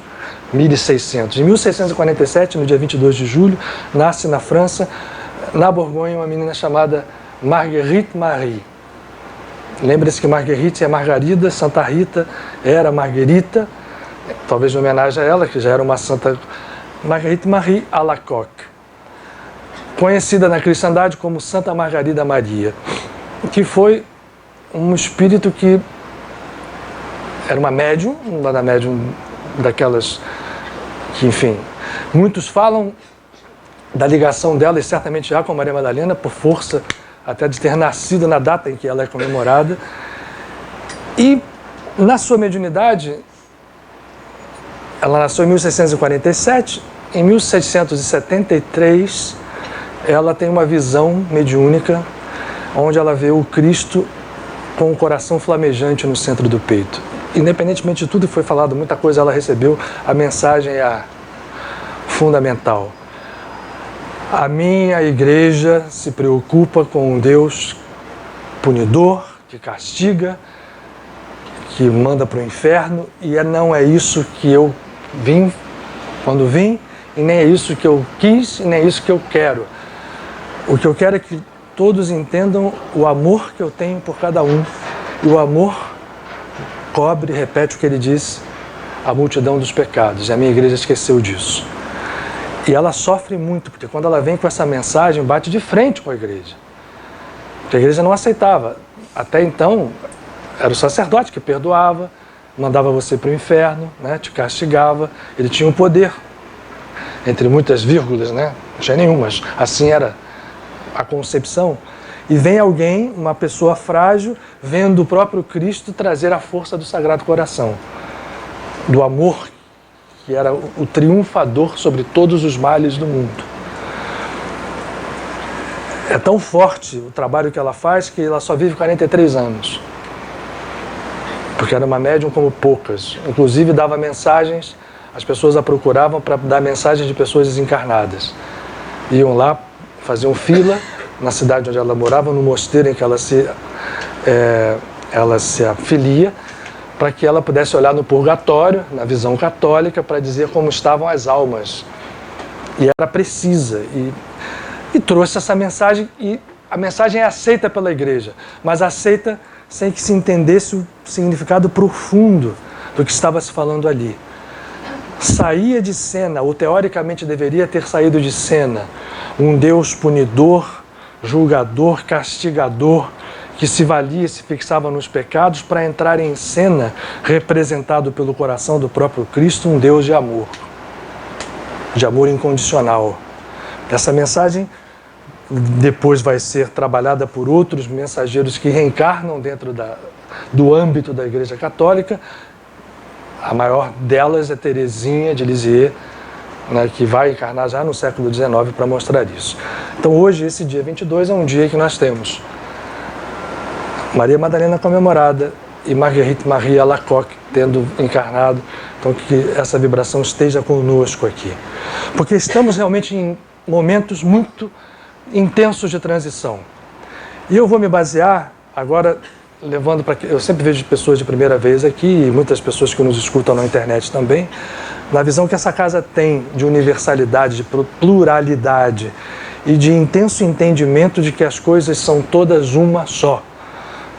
1600. Em 1647, no dia 22 de julho, nasce na França, na Borgonha, uma menina chamada Marguerite Marie. Lembre-se que Marguerite é Margarida, Santa Rita era Marguerita, talvez em homenagem a ela, que já era uma santa. Marguerite Marie Alacoque, conhecida na cristandade como Santa Margarida Maria, que foi um espírito que era uma médium daquelas que, enfim, muitos falam da ligação dela, e certamente já com Maria Madalena, por força até de ter nascido na data em que ela é comemorada. E na sua mediunidade, ela nasceu em 1647, em 1773 ela tem uma visão mediúnica onde ela vê o Cristo com o coração flamejante no centro do peito. Independentemente de tudo que foi falado, muita coisa ela recebeu, a mensagem é fundamental. A minha igreja se preocupa com um Deus punidor, que castiga, que manda para o inferno, e não é isso que eu vim quando vim, e nem é isso que eu quis, e nem é isso que eu quero. O que eu quero é que todos entendam o amor que eu tenho por cada um, e o amor cobre, repete o que ele diz, a multidão dos pecados, e a minha igreja esqueceu disso. E ela sofre muito, porque quando ela vem com essa mensagem, bate de frente com a igreja. Porque a igreja não aceitava. Até então, era o sacerdote que perdoava, mandava você para o inferno, né, te castigava. Ele tinha um poder, entre muitas vírgulas, né, não tinha nenhuma, mas assim era a concepção. E vem alguém, uma pessoa frágil, vendo o próprio Cristo trazer a força do Sagrado Coração, do amor, que era o triunfador sobre todos os males do mundo. É tão forte o trabalho que ela faz que ela só vive 43 anos. Porque era uma médium como poucas. Inclusive dava mensagens, as pessoas a procuravam para dar mensagens de pessoas desencarnadas. Iam lá, faziam fila na cidade onde ela morava, no mosteiro em que ela se afilia, para que ela pudesse olhar no purgatório, na visão católica, para dizer como estavam as almas. E era precisa. E trouxe essa mensagem, e a mensagem é aceita pela igreja, mas aceita sem que se entendesse o significado profundo do que estava se falando ali. Saía de cena, ou teoricamente deveria ter saído de cena, um Deus punidor, julgador, castigador, que se valia e se fixava nos pecados, para entrar em cena, representado pelo coração do próprio Cristo, um Deus de amor incondicional. Essa mensagem depois vai ser trabalhada por outros mensageiros que reencarnam dentro do âmbito da Igreja Católica. A maior delas é Teresinha de Lisieux, né, que vai encarnar já no século XIX para mostrar isso. Então hoje, esse dia 22, é um dia que nós temos Maria Madalena comemorada e Marguerite Marie Alacoque tendo encarnado. Então que essa vibração esteja conosco aqui. Porque estamos realmente em momentos muito intensos de transição. E eu vou me basear agora, levando para que eu sempre vejo pessoas de primeira vez aqui, e muitas pessoas que nos escutam na internet também, na visão que essa casa tem de universalidade, de pluralidade e de intenso entendimento de que as coisas são todas uma só.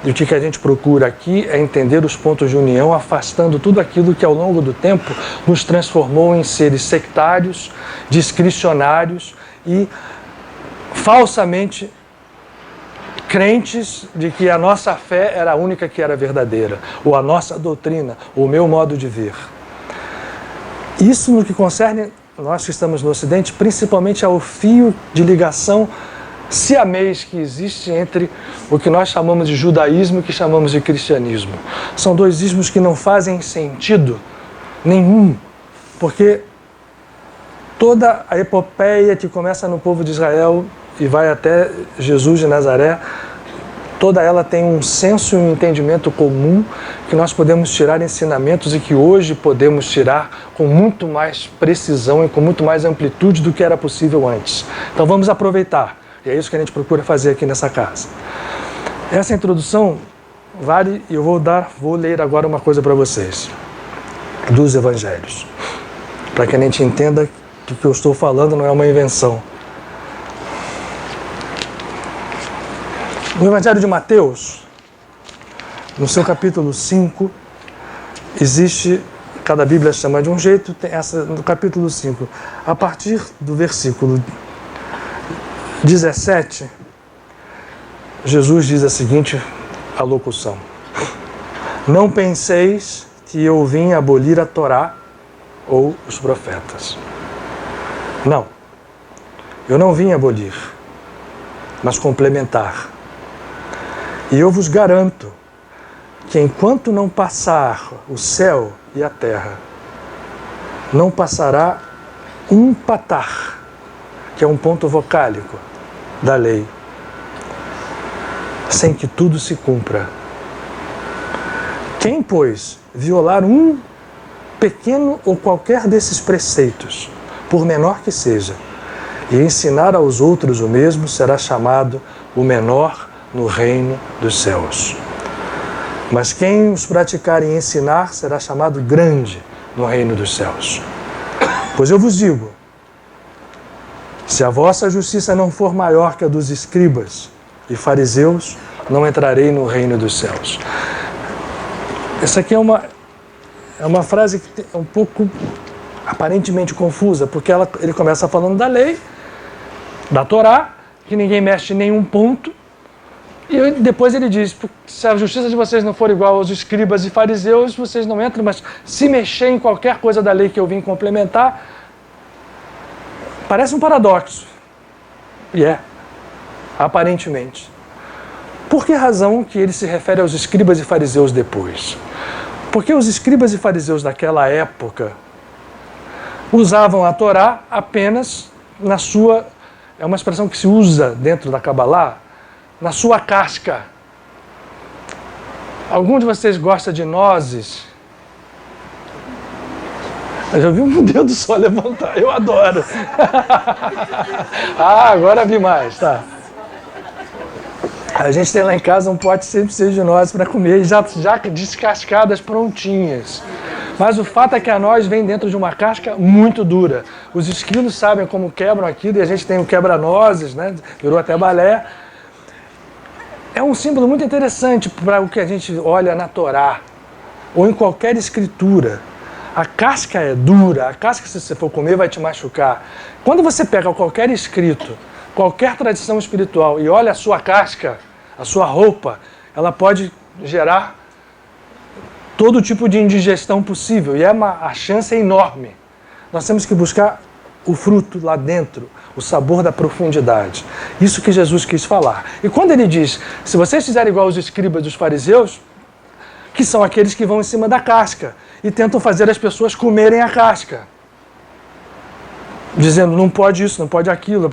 E o que a gente procura aqui é entender os pontos de união, afastando tudo aquilo que ao longo do tempo nos transformou em seres sectários, discricionários e falsamente crentes de que a nossa fé era a única que era verdadeira, ou a nossa doutrina, ou o meu modo de ver. Isso no que concerne nós que estamos no Ocidente, principalmente ao fio de ligação siamês que existe entre o que nós chamamos de judaísmo e o que chamamos de cristianismo. São dois ismos que não fazem sentido nenhum, porque toda a epopeia que começa no povo de Israel e vai até Jesus de Nazaré, toda ela tem um senso e um entendimento comum que nós podemos tirar ensinamentos e que hoje podemos tirar com muito mais precisão e com muito mais amplitude do que era possível antes. Então vamos aproveitar. E é isso que a gente procura fazer aqui nessa casa. Essa introdução vale, e eu vou ler agora uma coisa para vocês, dos evangelhos, para que a gente entenda que o que eu estou falando não é uma invenção. No Evangelho de Mateus, no seu capítulo 5, existe, cada Bíblia chama de um jeito, tem essa no capítulo 5, a partir do versículo 17, Jesus diz a seguinte alocução: não penseis que eu vim abolir a Torá ou os profetas. Não, eu não vim abolir, mas complementar. E eu vos garanto que enquanto não passar o céu e a terra, não passará um patar, que é um ponto vocálico da lei, sem que tudo se cumpra. Quem, pois, violar um pequeno ou qualquer desses preceitos, por menor que seja, e ensinar aos outros o mesmo, será chamado o menor no reino dos céus. Mas quem os praticar e ensinar, será chamado grande no reino dos céus. Pois eu vos digo, se a vossa justiça não for maior que a dos escribas e fariseus, não entrarei no reino dos céus. Essa aqui é uma frase que é um pouco aparentemente confusa, porque ele começa falando da lei, da Torá, que ninguém mexe em nenhum ponto, e depois ele diz, se a justiça de vocês não for igual aos escribas e fariseus, vocês não entram, mas se mexer em qualquer coisa da lei que eu vim complementar, parece um paradoxo. E é, aparentemente. Por que razão que ele se refere aos escribas e fariseus depois? Porque os escribas e fariseus daquela época usavam a Torá apenas na sua, é uma expressão que se usa dentro da Cabalá, na sua casca. Algum de vocês gosta de nozes? Eu já vi um dedo só levantar, eu adoro. Agora vi mais, tá. A gente tem lá em casa um pote sempre cheio de nozes para comer, já descascadas, prontinhas. Mas o fato é que a noz vem dentro de uma casca muito dura. Os esquilos sabem como quebram aquilo, e a gente tem o quebra-nozes, né? Virou até balé. É um símbolo muito interessante para o que a gente olha na Torá, ou em qualquer escritura. A casca é dura, a casca, se você for comer, vai te machucar. Quando você pega qualquer escrito, qualquer tradição espiritual e olha a sua casca, a sua roupa, ela pode gerar todo tipo de indigestão possível, e a chance é enorme. Nós temos que buscar o fruto lá dentro, o sabor da profundidade. Isso que Jesus quis falar. E quando ele diz, se vocês fizerem igual os escribas dos fariseus, que são aqueles que vão em cima da casca e tentam fazer as pessoas comerem a casca, dizendo, não pode isso, não pode aquilo,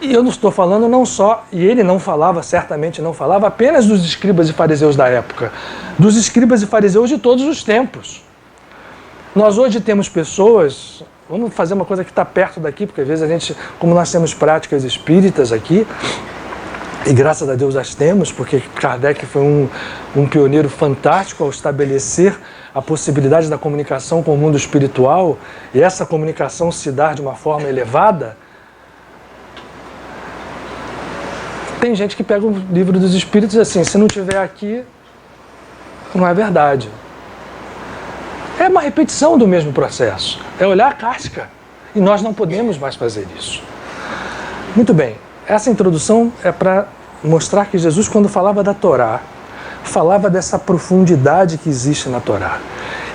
e eu não estou falando não só, e ele não falava, certamente não falava apenas dos escribas e fariseus da época, dos escribas e fariseus de todos os tempos. Nós hoje temos pessoas, vamos fazer uma coisa que está perto daqui, porque às vezes a gente, como nós temos práticas espíritas aqui, e graças a Deus as temos, porque Kardec foi um pioneiro fantástico ao estabelecer a possibilidade da comunicação com o mundo espiritual, e essa comunicação se dar de uma forma elevada. Tem gente que pega o livro dos Espíritos assim, se não tiver aqui, não é verdade. É uma repetição do mesmo processo, é olhar a casca, e nós não podemos mais fazer isso. Muito bem. essa introdução é para mostrar que Jesus, quando falava da Torá, falava dessa profundidade que existe na Torá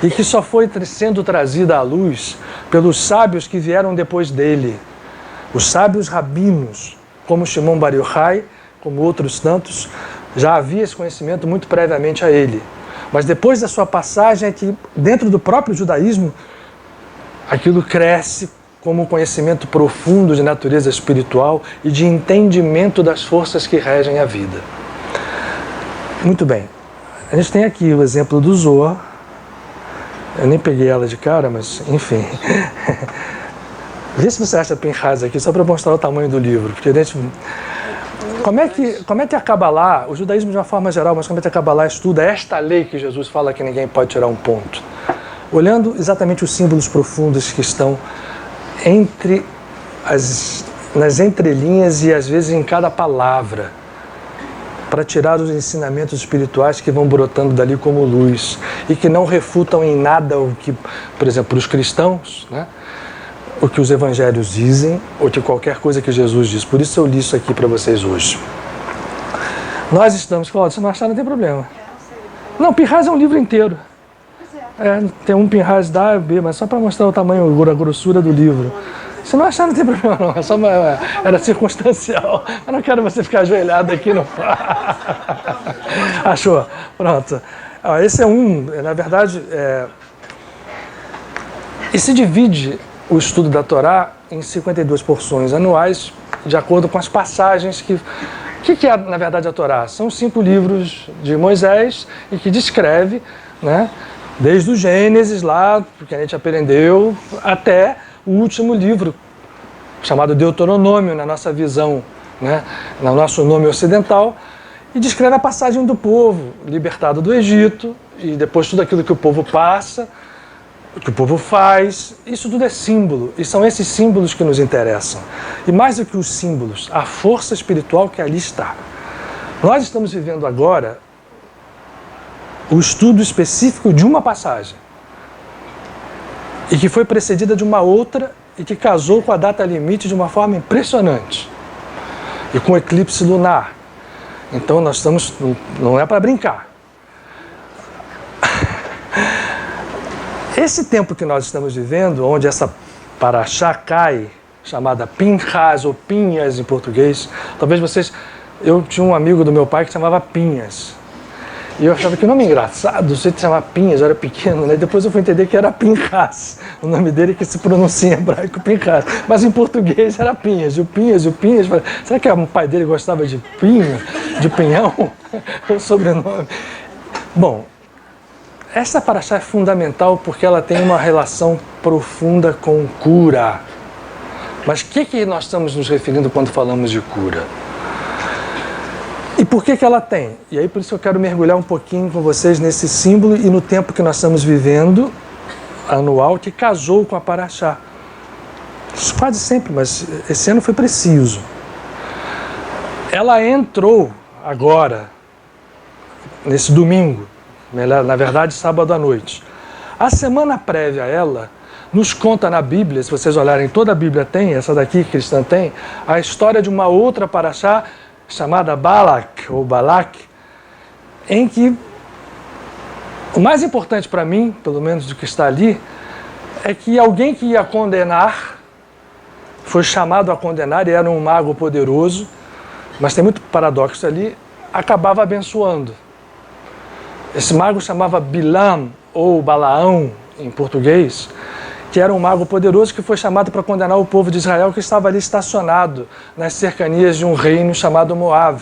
e que só foi sendo trazida à luz pelos sábios que vieram depois dele, os sábios rabinos, como Shimon Bar Yochai, como outros tantos. Já havia esse conhecimento muito previamente a ele, mas depois da sua passagem é que dentro do próprio judaísmo aquilo cresce como um conhecimento profundo de natureza espiritual e de entendimento das forças que regem a vida. Muito bem, a gente tem aqui o exemplo do Zohar. Eu nem peguei ela de cara, mas enfim. Vê se você acha Pinchas aqui, só para mostrar o tamanho do livro. Porque a gente... Como é que a Kabbalah, o judaísmo de uma forma geral, mas como é que a Kabbalah estuda esta lei que Jesus fala que ninguém pode tirar um ponto? Olhando exatamente os símbolos profundos que estão nas entrelinhas e às vezes em cada palavra, para tirar os ensinamentos espirituais que vão brotando dali como luz e que não refutam em nada o que, por exemplo, para os cristãos, né, o que os evangelhos dizem ou que qualquer coisa que Jesus diz. Por isso eu li isso aqui para vocês hoje. Nós estamos... Cláudio, se não achar, não tem problema. Não, Pinchas é um livro inteiro. Tem um Pinchas da A e B, mas só para mostrar o tamanho, a grossura do livro. Se não achar, não tem problema não, era circunstancial. Eu não quero você ficar ajoelhado aqui, não. Achou? Pronto. Esse é na verdade, e se divide o estudo da Torá em 52 porções anuais, de acordo com as passagens que... O que é, na verdade, a Torá? São 5 livros de Moisés e que descreve, né, desde o Gênesis lá, que a gente aprendeu, até o último livro, chamado Deuteronômio, na nossa visão, né, no nosso nome ocidental, e descreve a passagem do povo libertado do Egito, e depois tudo aquilo que o povo passa, o que o povo faz. Isso tudo é símbolo, e são esses símbolos que nos interessam. E mais do que os símbolos, a força espiritual que ali está. Nós estamos vivendo agora o estudo específico de uma passagem, e que foi precedida de uma outra, e que casou com a data limite de uma forma impressionante, e com o eclipse lunar. Então nós estamos, não é para brincar. Esse tempo que nós estamos vivendo, onde essa paraxá cai, chamada Pinchas ou Pinhas em português, talvez vocês... Eu tinha um amigo do meu pai que chamava Pinhas. E eu achava que o nome engraçado, o jeito de chamar Pinhas, eu era pequeno, né? Depois eu fui entender que era Pinchas, o nome dele que se pronuncia em hebraico Pinchas. Mas em português era Pinhas, e o Pinhas, será que o pai dele gostava de pinho, de pinhão? O sobrenome. Bom, essa paraxá é fundamental porque ela tem uma relação profunda com cura. Mas o que nós estamos nos referindo quando falamos de cura? E por que ela tem? E aí por isso eu quero mergulhar um pouquinho com vocês nesse símbolo e no tempo que nós estamos vivendo, anual, que casou com a paraxá. Quase sempre, mas esse ano foi preciso. Ela entrou agora, nesse domingo, na verdade sábado à noite. A semana prévia a ela nos conta na Bíblia, se vocês olharem, toda a Bíblia tem, essa daqui cristã tem, a história de uma outra paraxá chamada Balak, ou Balak, em que o mais importante para mim, pelo menos do que está ali, é que alguém que ia condenar, foi chamado a condenar, e era um mago poderoso, mas tem muito paradoxo ali, acabava abençoando. Esse mago chamava Bilam, ou Balaão, em português, que era um mago poderoso que foi chamado para condenar o povo de Israel que estava ali estacionado nas cercanias de um reino chamado Moab,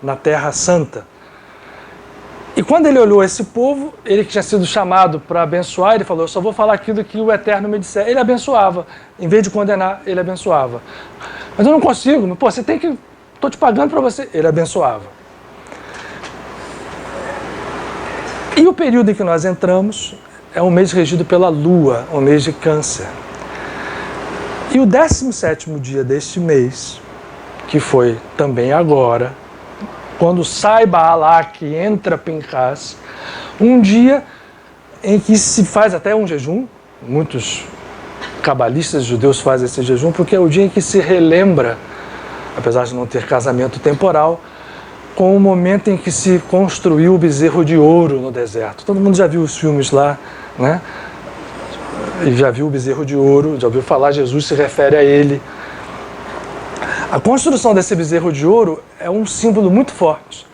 na Terra Santa. E quando ele olhou esse povo, ele que tinha sido chamado para abençoar, ele falou, eu só vou falar aquilo que o Eterno me disser. Ele abençoava, em vez de condenar, ele abençoava. Mas eu não consigo, pô, você tem que, estou te pagando para você. Ele abençoava. E o período em que nós entramos é um mês regido pela Lua, um mês de Câncer. E o 17º dia deste mês, que foi também agora, quando sai Balak e entra Pinchas, um dia em que se faz até um jejum, muitos cabalistas judeus fazem esse jejum, porque é o dia em que se relembra apesar de não ter casamento temporal, com o momento em que se construiu o bezerro de ouro no deserto. Todo mundo já viu os filmes lá, né? E já viu o bezerro de ouro, já ouviu falar, Jesus se refere a ele. A construção desse bezerro de ouro é um símbolo muito forte,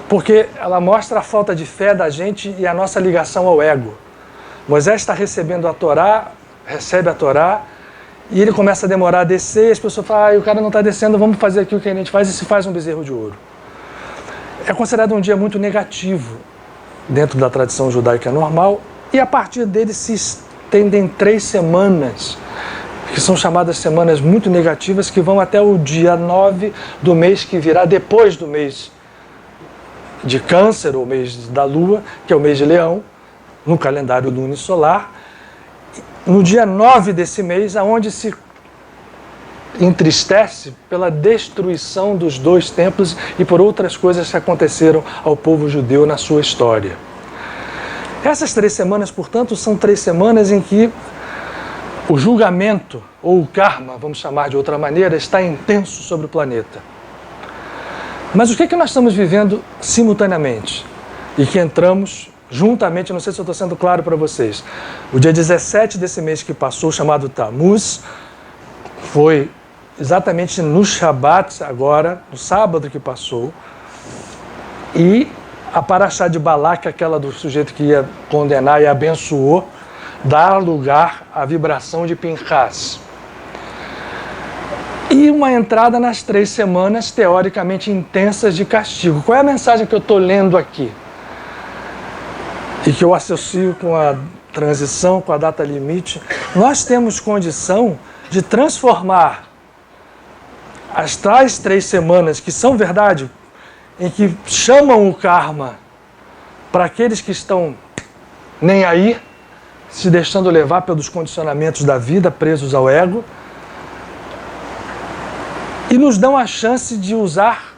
porque ela mostra a falta de fé da gente e a nossa ligação ao ego. Moisés está recebendo a Torá, recebe a Torá, e ele começa a demorar a descer, e as pessoas falam, o cara não está descendo, vamos fazer aqui o que a gente faz, e se faz um bezerro de ouro. É considerado um dia muito negativo dentro da tradição judaica normal, e a partir dele se estendem 3 semanas, que são chamadas semanas muito negativas, que vão até o dia 9 do mês que virá depois do mês de Câncer, ou mês da Lua, que é o mês de Leão, no calendário lunisolar. No dia 9 desse mês, aonde se entristece pela destruição dos 2 templos e por outras coisas que aconteceram ao povo judeu na sua história. Essas 3 semanas, portanto, são 3 semanas em que o julgamento, ou o karma, vamos chamar de outra maneira, está intenso sobre o planeta. Mas o que é que nós estamos vivendo simultaneamente? E que entramos juntamente, não sei se eu estou sendo claro para vocês. O dia 17 desse mês que passou, chamado Tammuz, foi exatamente no Shabat, agora, no sábado que passou, e a paraxá de Balaque, aquela do sujeito que ia condenar e abençoou, dá lugar à vibração de Pinchas. E uma entrada nas 3 semanas teoricamente intensas de castigo. Qual é a mensagem que eu estou lendo aqui? E que eu associo com a transição, com a data limite. Nós temos condição de transformar as tais 3 semanas, que são verdade, em que chamam o karma para aqueles que estão nem aí, se deixando levar pelos condicionamentos da vida, presos ao ego, e nos dão a chance de usar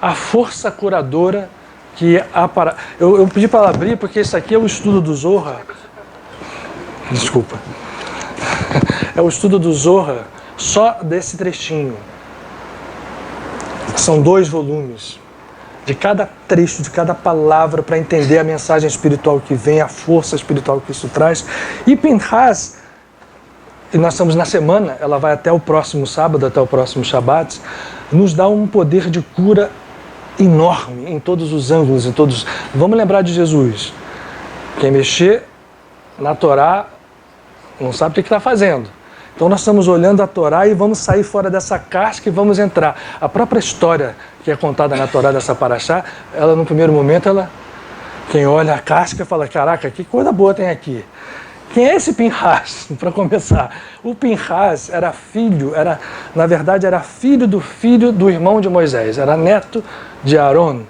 a força curadora que há para... Eu pedi para ela abrir porque esse aqui é o estudo do Zohar. Desculpa. É o estudo do Zohar só desse trechinho. São 2 volumes. De cada trecho, de cada palavra, para entender a mensagem espiritual que vem, a força espiritual que isso traz. E Pinchas, e nós estamos na semana, ela vai até o próximo sábado, até o próximo Shabat, nos dá um poder de cura enorme em todos os ângulos, em todos. Vamos lembrar de Jesus. Quem mexer na Torá não sabe o que está fazendo. Então nós estamos olhando a Torá e vamos sair fora dessa casca e vamos entrar. A própria história que é contada na Torá dessa paraxá, ela no primeiro momento, quem olha a casca fala, caraca, que coisa boa tem aqui. Quem é esse Pinchas, para começar? O Pinchas era filho do irmão de Moisés, era neto de Aaron,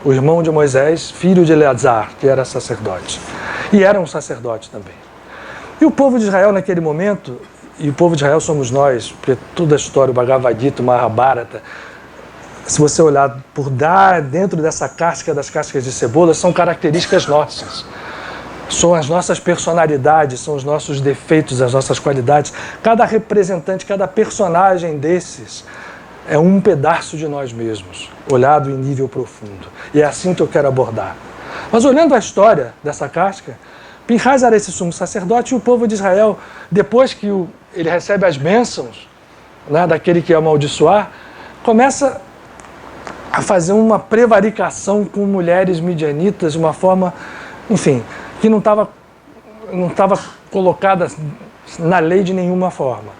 o irmão de Moisés, filho de Eleazar, que era sacerdote. E era um sacerdote também. E o povo de Israel naquele momento, e o povo de Israel somos nós, porque toda a história, o Bhagavad Gita, o Mahabharata, se você olhar por dentro dessa casca, das cascas de cebola, são características nossas. São as nossas personalidades, são os nossos defeitos, as nossas qualidades. Cada representante, cada personagem desses é um pedaço de nós mesmos, olhado em nível profundo. E é assim que eu quero abordar. Mas olhando a história dessa casca, Pinchas era esse sumo sacerdote e o povo de Israel, depois que ele recebe as bênçãos, né, daquele que ia amaldiçoar, começa a fazer uma prevaricação com mulheres midianitas de uma forma, enfim, que não estava colocada na lei de nenhuma forma.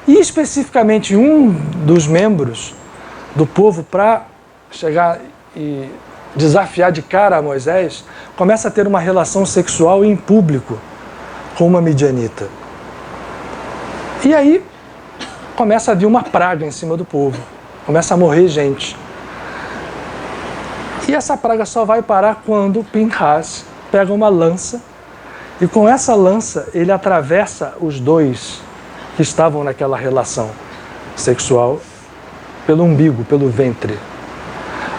E especificamente um dos membros do povo, para chegar e desafiar de cara a Moisés, começa a ter uma relação sexual em público com uma midianita. E aí começa a vir uma praga em cima do povo, começa a morrer gente. E essa praga só vai parar quando Pinchas pega uma lança e com essa lança ele atravessa os 2 que estavam naquela relação sexual pelo umbigo, pelo ventre.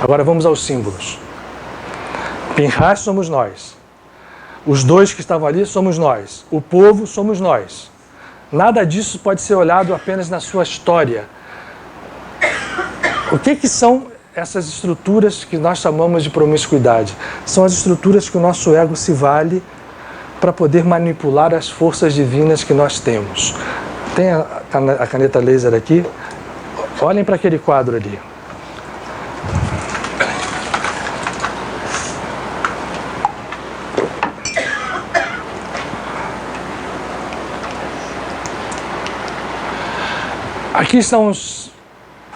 Agora vamos aos símbolos. Pinchas somos nós. Os 2 que estavam ali somos nós. O povo somos nós. Nada disso pode ser olhado apenas na sua história. O que são essas estruturas que nós chamamos de promiscuidade? São as estruturas que o nosso ego se vale para poder manipular as forças divinas que nós temos. Tem a caneta laser aqui? Olhem para aquele quadro ali. Aqui estão os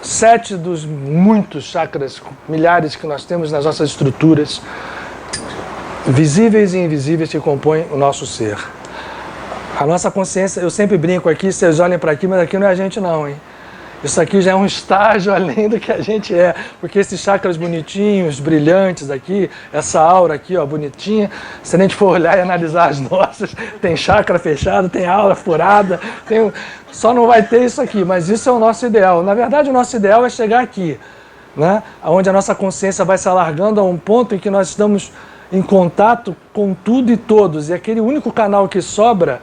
7 dos muitos chakras, milhares que nós temos nas nossas estruturas, visíveis e invisíveis, que compõem o nosso ser. A nossa consciência, eu sempre brinco aqui, vocês olhem para aqui, mas aqui não é a gente não, hein? Isso aqui já é um estágio além do que a gente é, porque esses chakras bonitinhos, brilhantes aqui, essa aura aqui, ó, bonitinha, se a gente for olhar e analisar as nossas, tem chakra fechado, tem aura furada, só não vai ter isso aqui, mas isso é o nosso ideal. Na verdade, o nosso ideal é chegar aqui, né? Onde a nossa consciência vai se alargando a um ponto em que nós estamos em contato com tudo e todos, e aquele único canal que sobra,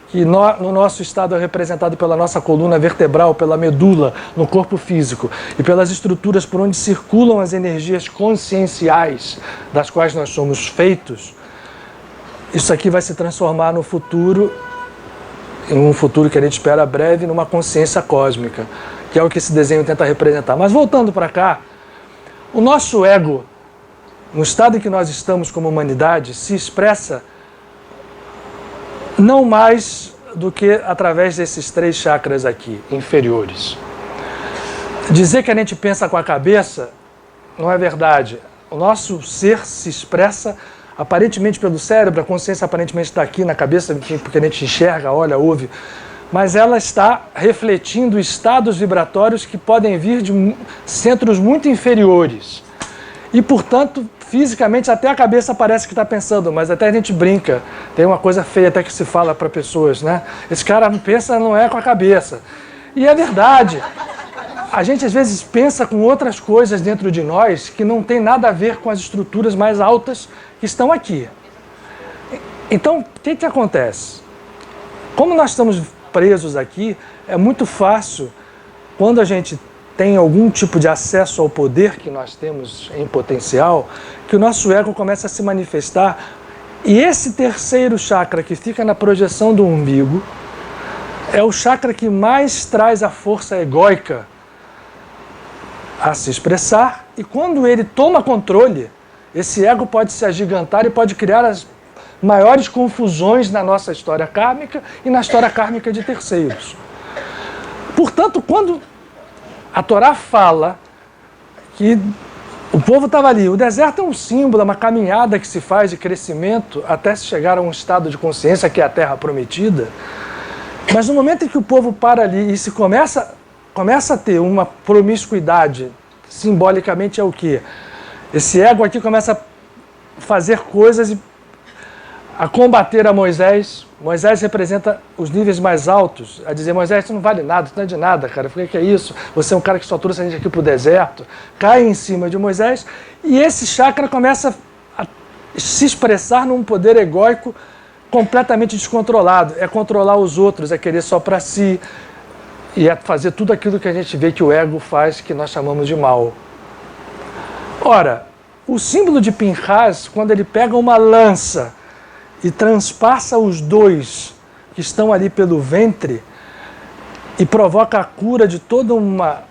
que no nosso estado é representado pela nossa coluna vertebral, pela medula, no corpo físico, e pelas estruturas por onde circulam as energias conscienciais das quais nós somos feitos, isso aqui vai se transformar no futuro, em um futuro que a gente espera breve, numa consciência cósmica, que é o que esse desenho tenta representar. Mas voltando para cá, o nosso ego, no estado em que nós estamos como humanidade, se expressa não mais do que através desses 3 chakras aqui, inferiores. Dizer que a gente pensa com a cabeça não é verdade. O nosso ser se expressa aparentemente pelo cérebro, a consciência aparentemente está aqui na cabeça, porque a gente enxerga, olha, ouve, mas ela está refletindo estados vibratórios que podem vir de centros muito inferiores. E, portanto, fisicamente até a cabeça parece que está pensando, mas até a gente brinca. Tem uma coisa feia até que se fala para pessoas, né? Esse cara pensa não é com a cabeça. E é verdade. A gente às vezes pensa com outras coisas dentro de nós que não tem nada a ver com as estruturas mais altas que estão aqui. Então, o que acontece? Como nós estamos presos aqui, é muito fácil, quando a gente tem algum tipo de acesso ao poder que nós temos em potencial, que o nosso ego começa a se manifestar. E esse terceiro chakra que fica na projeção do umbigo é o chakra que mais traz a força egóica a se expressar, e quando ele toma controle, esse ego pode se agigantar e pode criar as maiores confusões na nossa história kármica e na história kármica de terceiros. Portanto, quando a Torá fala que o povo estava ali, o deserto é um símbolo, é uma caminhada que se faz de crescimento até se chegar a um estado de consciência que é a terra prometida, mas no momento em que o povo para ali e se começa a ter uma promiscuidade, simbolicamente é o quê? Esse ego aqui começa a fazer coisas e a combater a Moisés. Moisés representa os níveis mais altos, a dizer, Moisés, isso não vale nada, isso não é de nada, cara, o que é isso? Você é um cara que só trouxe a gente aqui para o deserto. Cai em cima de Moisés e esse chakra começa a se expressar num poder egóico completamente descontrolado. É controlar os outros, é querer só para si, e é fazer tudo aquilo que a gente vê que o ego faz, que nós chamamos de mal. Ora, o símbolo de Pinchas, quando ele pega uma lança e transpassa os 2 que estão ali pelo ventre e provoca a cura de toda uma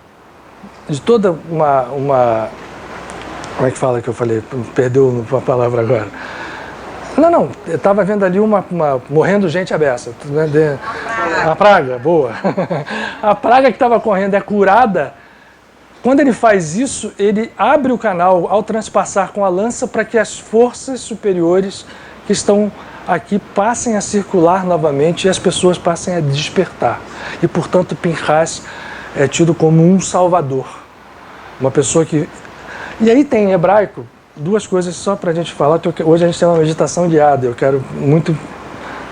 como é que fala que eu falei? Perdeu a palavra agora. Não, eu estava vendo ali morrendo gente à beça. A praga, boa. A praga que estava correndo é curada. Quando ele faz isso, ele abre o canal ao transpassar com a lança para que as forças superiores que estão aqui passem a circular novamente e as pessoas passem a despertar. E, portanto, Pinchas é tido como um salvador. Uma pessoa que... E aí tem em hebraico 2 coisas só para a gente falar. Hoje a gente tem uma meditação guiada, eu quero muito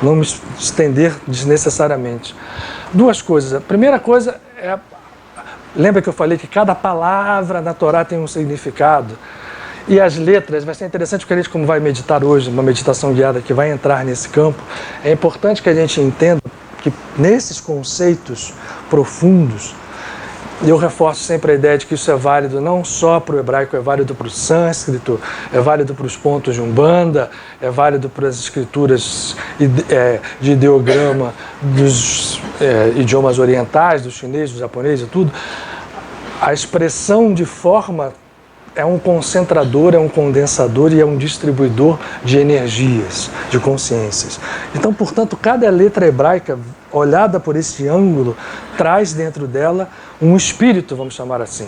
não me estender desnecessariamente. 2 coisas. A primeira coisa é... Lembra que eu falei que cada palavra na Torá tem um significado? E as letras, vai ser interessante porque a gente, como vai meditar hoje, uma meditação guiada que vai entrar nesse campo, é importante que a gente entenda que nesses conceitos profundos, E eu reforço sempre a ideia de que isso é válido não só para o hebraico, é válido para o sânscrito, é válido para os pontos de Umbanda, é válido para as escrituras de ideograma dos idiomas orientais, do chinês, do japonês e tudo. A expressão de forma é um concentrador, é um condensador e é um distribuidor de energias, de consciências. Então, portanto, cada letra hebraica, olhada por esse ângulo, traz dentro dela um espírito, vamos chamar assim,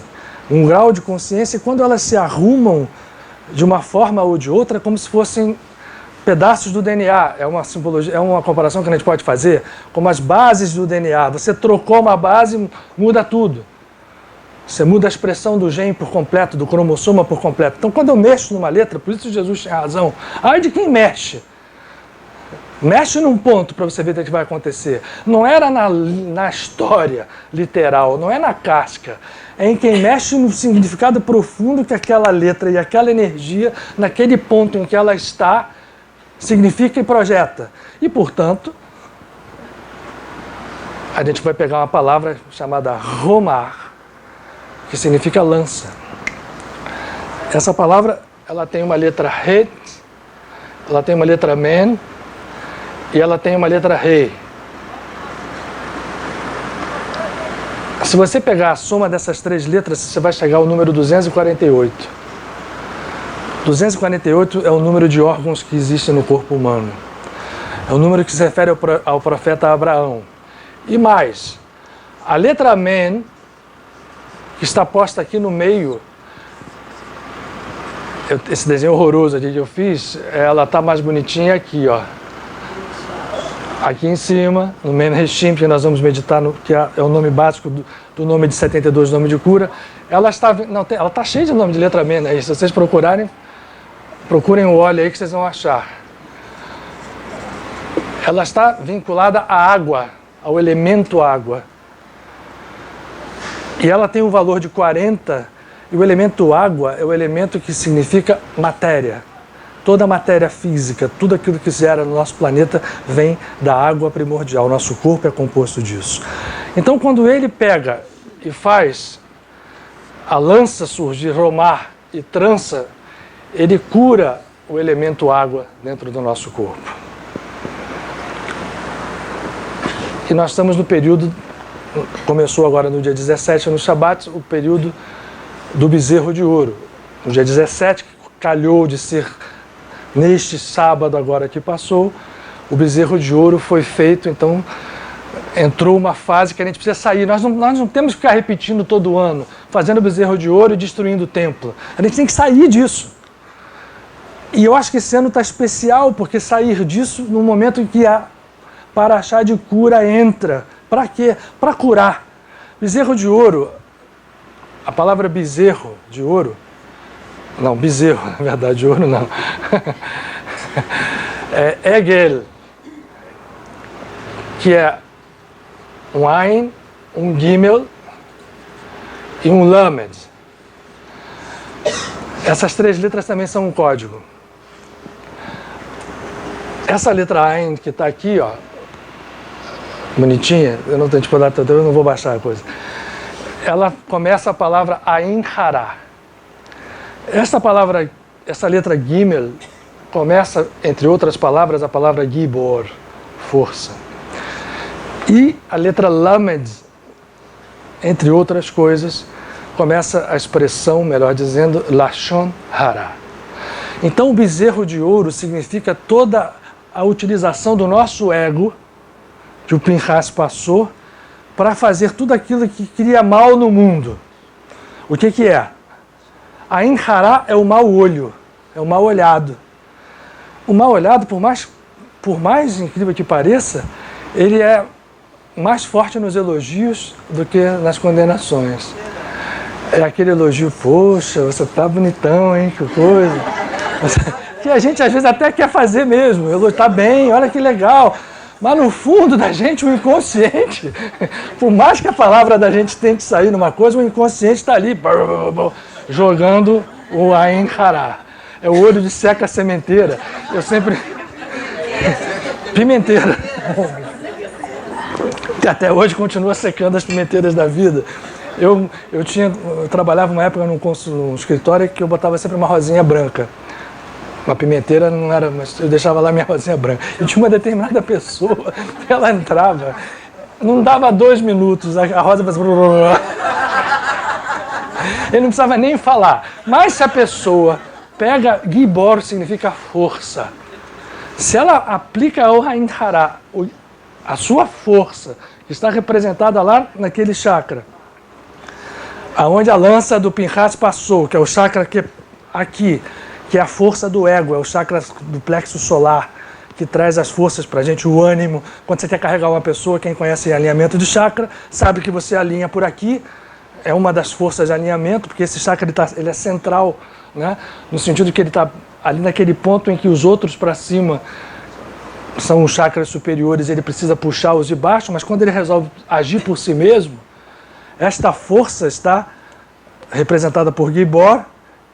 um grau de consciência, e quando elas se arrumam de uma forma ou de outra, é como se fossem pedaços do DNA. É uma simbologia, é uma comparação que a gente pode fazer como as bases do DNA. Você trocou uma base, muda tudo. Você muda a expressão do gene por completo, do cromossoma por completo. Então, quando eu mexo numa letra, por isso Jesus tinha razão, ai de quem mexe. Mexe num ponto para você ver o que vai acontecer. Não era na história literal, não é na casca. É em quem mexe no significado profundo que aquela letra e aquela energia, naquele ponto em que ela está, significa e projeta. E, portanto, a gente vai pegar uma palavra chamada romar, que significa lança. Essa palavra, ela tem uma letra het, ela tem uma letra men e ela tem uma letra rei. Se você pegar a soma dessas três letras, você vai chegar ao número 248. 248 é o número de órgãos que existem no corpo humano. É o número que se refere ao profeta Abraão. E mais, a letra men, que está posta aqui no meio, esse desenho horroroso aqui que eu fiz, ela está mais bonitinha aqui, ó. Aqui em cima, no Menheshim, que nós vamos meditar, que é o nome básico do nome de 72, nome de cura, ela está cheia de nome de letra Men aí. Se vocês procurem o óleo aí que vocês vão achar. Ela está vinculada à água, ao elemento água. E ela tem um valor de 40, e o elemento água é o elemento que significa matéria. Toda a matéria física, tudo aquilo que gera no nosso planeta vem da água primordial. O nosso corpo é composto disso. Então, quando ele pega e faz a lança surgir, romar e trança, ele cura o elemento água dentro do nosso corpo. E nós estamos no período, começou agora no dia 17, no Shabat, o período do bezerro de ouro. No dia 17, que calhou de ser neste sábado agora que passou, o bezerro de ouro foi feito, então entrou uma fase que a gente precisa sair. Nós não temos que ficar repetindo todo ano, fazendo o bezerro de ouro e destruindo o templo. A gente tem que sair disso. E eu acho que esse ano está especial, porque sair disso no momento em que a paraxá de cura entra. Para quê? Para curar. Bezerro de ouro, a palavra bezerro de ouro, não, bezerro, na verdade, de ouro não. É Egel, que é um Ain, um Gimel e um Lamed. Essas três letras também são um código. Essa letra Ain que está aqui, ó, bonitinha, eu não tenho disponibilidade toda, eu não vou baixar a coisa. Ela começa a palavra Ain Hará. Essa palavra, essa letra Gimel, começa, entre outras palavras, a palavra Gibor, força. E a letra Lamed, entre outras coisas, começa a expressão, melhor dizendo, Lashon Hara. Então o bezerro de ouro significa toda a utilização do nosso ego, que o Pinchas passou, para fazer tudo aquilo que cria mal no mundo. O que é? A Inhará é o mau olho, é o mal olhado. O mal olhado, por mais incrível que pareça, ele é mais forte nos elogios do que nas condenações. É aquele elogio, poxa, você tá bonitão, hein, que coisa. Que a gente às vezes até quer fazer mesmo, tá bem, olha que legal. Mas no fundo da gente, o inconsciente, por mais que a palavra da gente tente sair numa coisa, o inconsciente está ali, jogando o Ain Hará. É o olho de seca sementeira. Eu sempre... Pimenteira. Que até hoje continua secando as pimenteiras da vida. Eu trabalhava uma época num escritório que eu botava sempre uma rosinha branca. Uma pimenteira não era, mas eu deixava lá minha rosinha branca. E tinha uma determinada pessoa, ela entrava, não dava 2 minutos, a rosa fazia... Ele não precisava nem falar. Mas se a pessoa pega, Gibor significa força. Se ela aplica o Hain Hara, a sua força, que está representada lá naquele chakra, aonde a lança do Pinchas passou, que é o chakra que aqui, que é a força do ego, é o chakra do plexo solar, que traz as forças para a gente, o ânimo. Quando você quer carregar uma pessoa, quem conhece alinhamento de chakra, sabe que você alinha por aqui, é uma das forças de alinhamento, porque esse chakra ele é central, né? No sentido que ele está ali naquele ponto em que os outros para cima são os chakras superiores, ele precisa puxar os de baixo, mas quando ele resolve agir por si mesmo, esta força está representada por Gibor,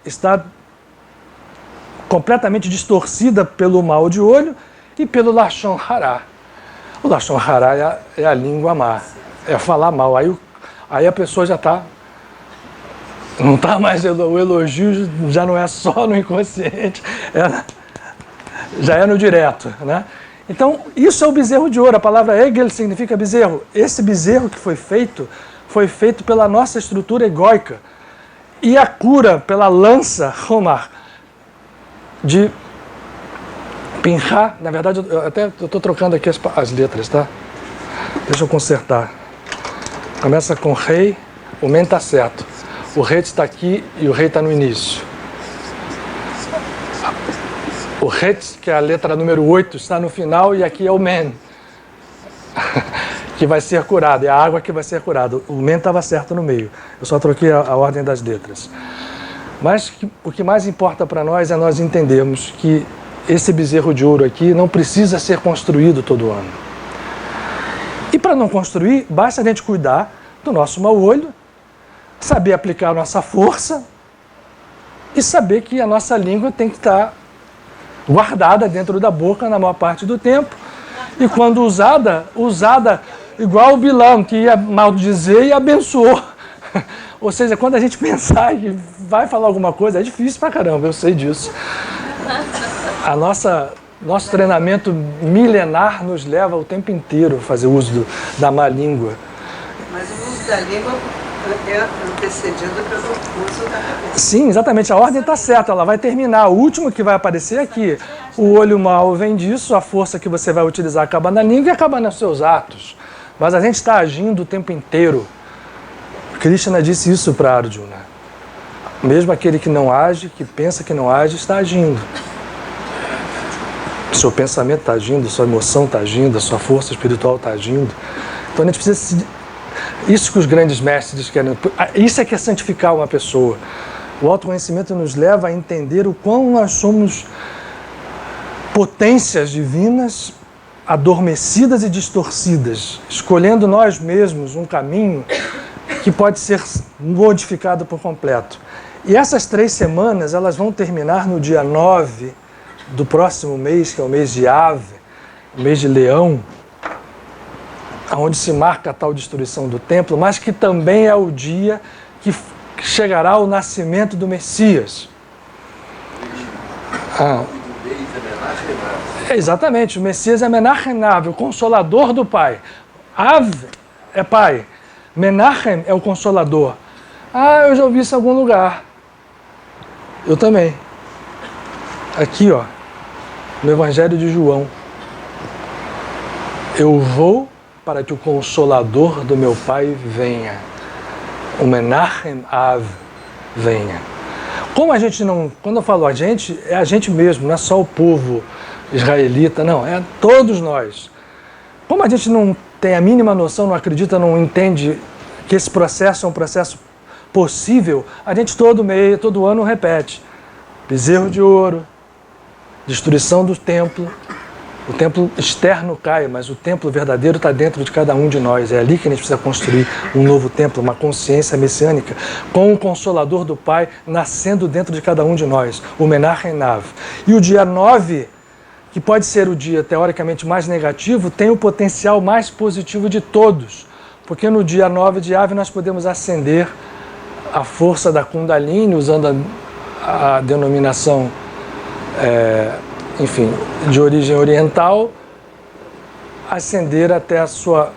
está completamente distorcida pelo mal de olho e pelo Lashon Hara. O Lashon Hara é a língua má, é falar mal. Aí a pessoa já está... Não está mais... O elogio já não é só no inconsciente, já é no direto, né? Então, isso é o bezerro de ouro. A palavra Egel significa bezerro. Esse bezerro que foi feito pela nossa estrutura egóica. E a cura pela lança, Homar, de Pinchá, na verdade, eu estou trocando aqui as letras, tá? Deixa eu consertar. Começa com rei, o men está certo. O rei está aqui e o rei está no início. O rei, que é a letra número 8, está no final e aqui é o men, que vai ser curado, é a água que vai ser curada. O men estava certo no meio, eu só troquei a ordem das letras. Mas o que mais importa para nós é nós entendermos que esse bezerro de ouro aqui não precisa ser construído todo ano. E para não construir, basta a gente cuidar do nosso mau olho, saber aplicar a nossa força e saber que a nossa língua tem que estar guardada dentro da boca na maior parte do tempo. E quando usada igual o Bilam, que ia maldizer e abençoou. Ou seja, quando a gente pensar que vai falar alguma coisa, é difícil pra caramba, eu sei disso. Nosso treinamento milenar nos leva o tempo inteiro a fazer uso da má língua. Mas o uso da língua é antecedido pelo uso da cabeça. Sim, exatamente, a ordem está certa, ela vai terminar. O último que vai aparecer aqui, o olho mau vem disso, a força que você vai utilizar acaba na língua e acaba nos seus atos. Mas a gente está agindo o tempo inteiro. Krishna disse isso para Arjuna. Mesmo aquele que não age, que pensa que não age, está agindo. Seu pensamento está agindo, sua emoção está agindo, a sua força espiritual está agindo. Então a gente precisa... Isso que os grandes mestres querem... Isso é que é santificar uma pessoa. O autoconhecimento nos leva a entender o quão nós somos potências divinas, adormecidas e distorcidas, escolhendo nós mesmos um caminho que pode ser modificado por completo. E essas 3 semanas, elas vão terminar no dia 9 do próximo mês, que é o mês de Ave, o mês de Leão, onde se marca a tal destruição do templo, mas que também é o dia que chegará o nascimento do Messias. Exatamente, o Messias é Menachem Av, o consolador do Pai. Av é Pai, Menachem é o consolador. Eu já ouvi isso em algum lugar. Eu também. Aqui, ó, no Evangelho de João. Eu vou para que o consolador do meu Pai venha. O Menachem Av venha. Como a gente não... Quando eu falo a gente, é a gente mesmo, não é só o povo israelita, não, é todos nós. Como a gente não tem a mínima noção, não acredita, não entende que esse processo é um processo possível, a gente todo ano repete. Bezerro de ouro, destruição do templo. O templo externo cai, mas o templo verdadeiro está dentro de cada um de nós. É ali que a gente precisa construir um novo templo, uma consciência messiânica, com o Consolador do Pai nascendo dentro de cada um de nós, o Menachem Av. E o dia 9, que pode ser o dia teoricamente mais negativo, tem o potencial mais positivo de todos, Porque no dia 9 de Ave nós podemos acender a força da Kundalini, usando a denominação, de origem oriental, ascender até a sua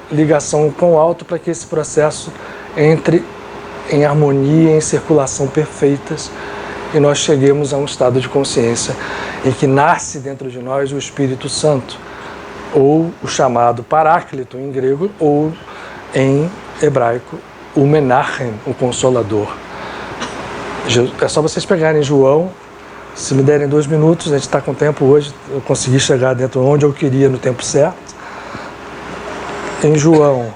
ligação com o alto para que esse processo entre em harmonia, em circulação perfeitas e nós cheguemos a um estado de consciência em que nasce dentro de nós o Espírito Santo, ou o chamado Paráclito em grego, ou em hebraico o Menachem, o Consolador. É só vocês pegarem João, se me derem 2 minutos, a gente está com tempo hoje, eu consegui chegar dentro onde eu queria no tempo certo. Em João,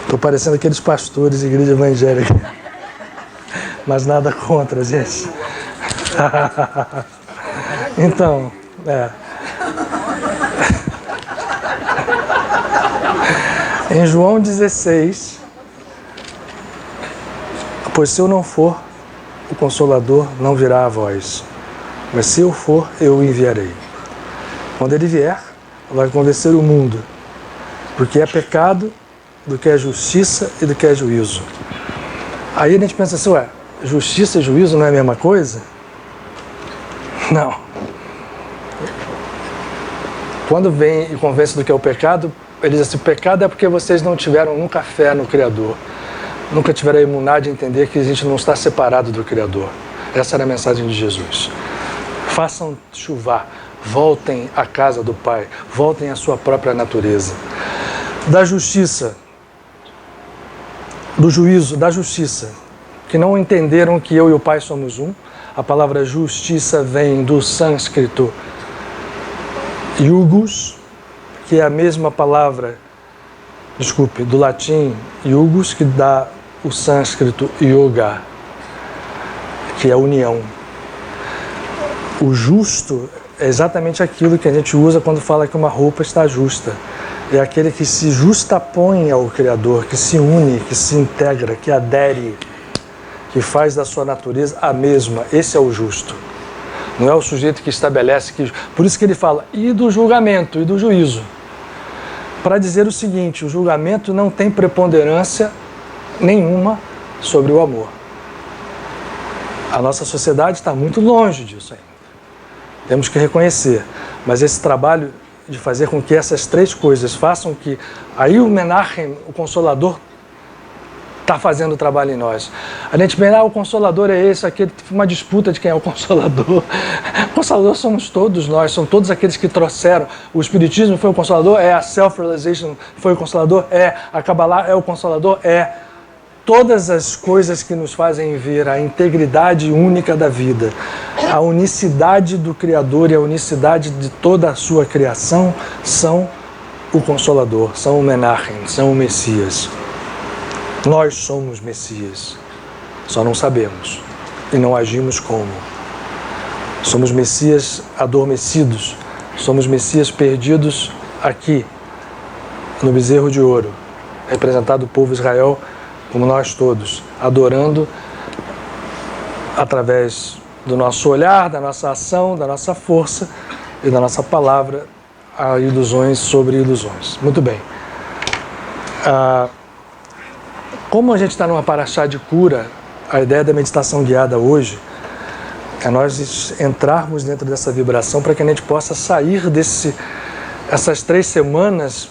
estou parecendo aqueles pastores de igreja evangélica, mas nada contra, gente. Então, em João 16, pois se eu não for, o Consolador não virá a vós, mas se eu for, eu o enviarei. Quando ele vier, vai convencer o mundo do que é pecado, do que é justiça e do que é juízo. Aí a gente pensa assim, justiça e juízo não é a mesma coisa? Não. Quando vem e convence do que é o pecado, ele diz assim, o pecado é porque vocês não tiveram nunca fé no Criador. Nunca tiveram a imunidade de entender que a gente não está separado do Criador. Essa era a mensagem de Jesus. Façam chuvar, voltem à casa do Pai, voltem à sua própria natureza. Da justiça, do juízo, da justiça, que não entenderam que eu e o Pai somos um. A palavra justiça vem do sânscrito iugos, que é a mesma palavra, do latim iugos, que dá o sânscrito yoga, que é união. O justo é exatamente aquilo que a gente usa quando fala que uma roupa está justa. É aquele que se justapõe ao Criador, que se une, que se integra, que adere, que faz da sua natureza a mesma. Esse é o justo. Não é o sujeito que estabelece que... Por isso que ele fala, e do julgamento, e do juízo. Para dizer o seguinte, o julgamento não tem preponderância nenhuma sobre o amor. A nossa sociedade está muito longe disso ainda. Temos que reconhecer. Mas esse trabalho de fazer com que essas 3 coisas façam que... Aí o Menachem, o Consolador, está fazendo o trabalho em nós. A gente pensa, o Consolador é esse, aquele, uma disputa de quem é o Consolador. O Consolador somos todos nós, são todos aqueles que trouxeram. O Espiritismo foi o Consolador? A Self-Realization foi o Consolador? A Kabbalah é o Consolador? Todas as coisas que nos fazem ver a integridade única da vida, a unicidade do Criador e a unicidade de toda a sua criação são o Consolador, são o Menachem, são o Messias. Nós somos Messias, só não sabemos e não agimos como. Somos Messias adormecidos, somos Messias perdidos aqui, no bezerro de ouro, representado o povo Israel, como nós todos, adorando através do nosso olhar, da nossa ação, da nossa força e da nossa palavra a ilusões sobre ilusões. Muito bem. Como a gente está numa paraxá de cura, a ideia da meditação guiada hoje é nós entrarmos dentro dessa vibração para que a gente possa sair essas 3 semanas,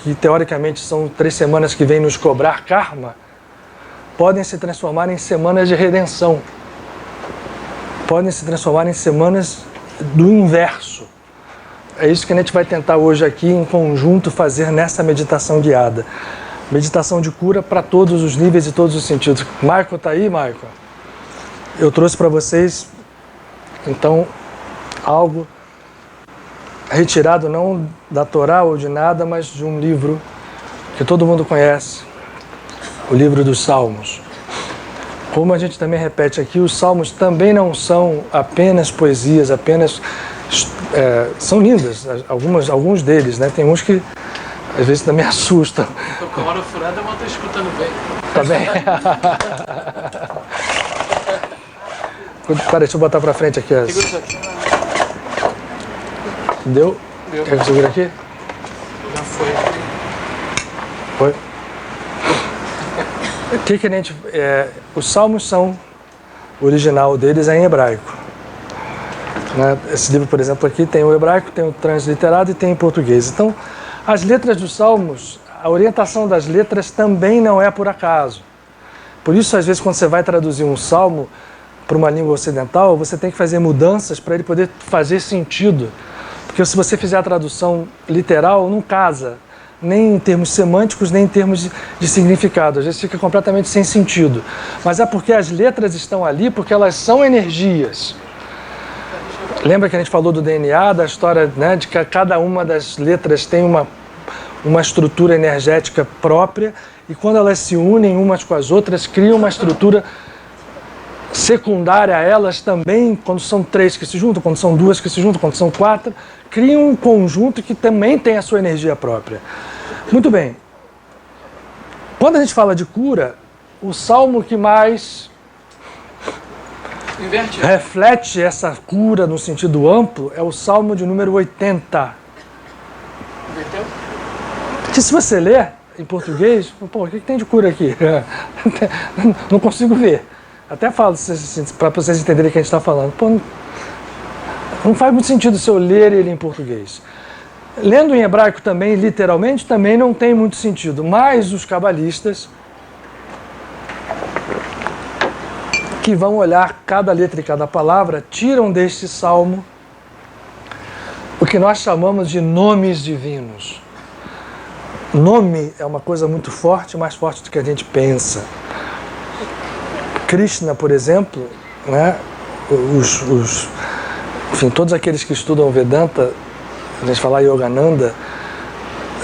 que teoricamente são 3 semanas que vêm nos cobrar karma, podem se transformar em semanas de redenção. Podem se transformar em semanas do inverso. É isso que a gente vai tentar hoje aqui em conjunto fazer nessa meditação guiada. Meditação de cura para todos os níveis e todos os sentidos. Michael está aí, Michael? Eu trouxe para vocês, então, algo retirado não da Torá ou de nada, mas de um livro que todo mundo conhece, o livro dos Salmos. Como a gente também repete aqui, os Salmos também não são apenas poesias, são lindas, alguns deles, né? Tem uns que às vezes também assustam. Tô com a hora furada, mas tô escutando bem. Tá bem? Peraí, deixa eu botar pra frente aqui. Segura isso aqui. Deu? Deu. Quer que eu segure aqui? Já foi. Foi. O que a gente... os salmos são... O original deles é em hebraico. Né? Esse livro, por exemplo, aqui tem o hebraico, tem o transliterado e tem em português. Então, as letras dos salmos, a orientação das letras também não é por acaso. Por isso, às vezes, quando você vai traduzir um salmo para uma língua ocidental, você tem que fazer mudanças para ele poder fazer sentido. Porque se você fizer a tradução literal, não casa, nem em termos semânticos, nem em termos de significado. Às vezes fica completamente sem sentido. Mas é porque as letras estão ali, porque elas são energias. Lembra que a gente falou do DNA, da história, né, de que cada uma das letras tem uma estrutura energética própria, e quando elas se unem umas com as outras, criam uma estrutura secundária a elas também, quando são 3 que se juntam, quando são 2 que se juntam, quando são 4, criam um conjunto que também tem a sua energia própria. Muito bem. Quando a gente fala de cura, o salmo que mais Inverte. reflete essa cura no sentido amplo é o salmo de número 80. Inverteu? Que se você ler em português, pô, o que tem de cura aqui? Não consigo ver. Até falo para vocês entenderem o que a gente está falando. Pô, não faz muito sentido se eu ler ele em português. Lendo em hebraico também, literalmente, também não tem muito sentido. Mas os cabalistas, que vão olhar cada letra e cada palavra, tiram deste salmo o que nós chamamos de nomes divinos. Nome é uma coisa muito forte, mais forte do que a gente pensa. Krishna, por exemplo, né, enfim, todos aqueles que estudam Vedanta, a gente fala Yogananda,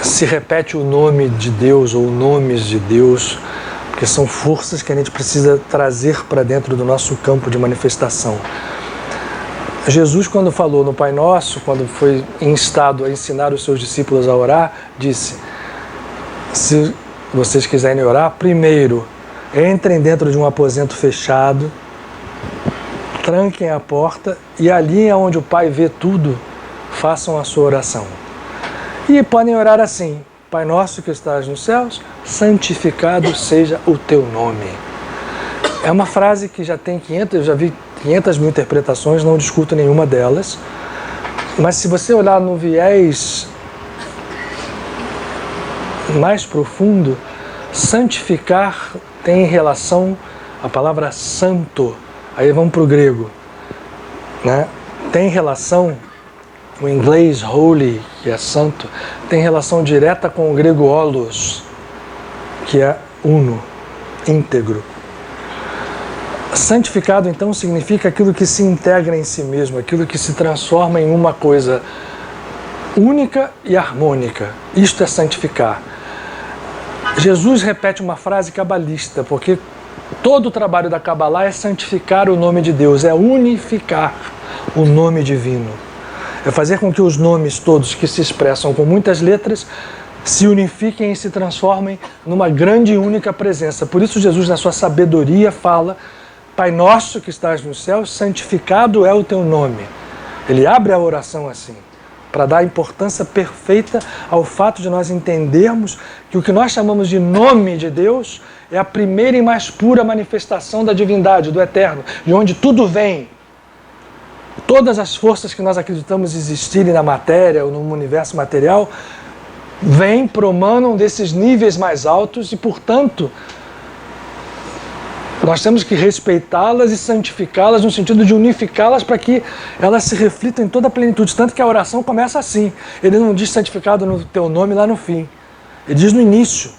se repete o nome de Deus ou nomes de Deus, porque são forças que a gente precisa trazer para dentro do nosso campo de manifestação. Jesus, quando falou no Pai Nosso, quando foi instado a ensinar os seus discípulos a orar, disse: se vocês quiserem orar, primeiro entrem dentro de um aposento fechado, tranquem a porta e ali onde o Pai vê tudo, façam a sua oração. E podem orar assim: Pai nosso que estás nos céus, santificado seja o teu nome. É uma frase que já tem 500, eu já vi 500 mil interpretações, não discuto nenhuma delas. Mas se você olhar no viés mais profundo, santificar tem relação, a palavra santo, aí vamos para o grego, né? Tem relação, o inglês holy, que é santo, tem relação direta com o grego holos, que é uno, íntegro. Santificado, então, significa aquilo que se integra em si mesmo, aquilo que se transforma em uma coisa única e harmônica. Isto é santificar. Jesus repete uma frase cabalista, porque todo o trabalho da Kabbalah é santificar o nome de Deus, é unificar o nome divino. É fazer com que os nomes todos que se expressam com muitas letras se unifiquem e se transformem numa grande e única presença. Por isso Jesus, na sua sabedoria, fala: Pai nosso que estás nos céus, santificado é o teu nome. Ele abre a oração assim, para dar importância perfeita ao fato de nós entendermos que o que nós chamamos de nome de Deus é a primeira e mais pura manifestação da divindade, do eterno, de onde tudo vem. Todas as forças que nós acreditamos existirem na matéria ou no universo material vêm, promanam desses níveis mais altos e, portanto, nós temos que respeitá-las e santificá-las no sentido de unificá-las para que elas se reflitam em toda a plenitude. Tanto que a oração começa assim. Ele não diz santificado no teu nome lá no fim. Ele diz no início.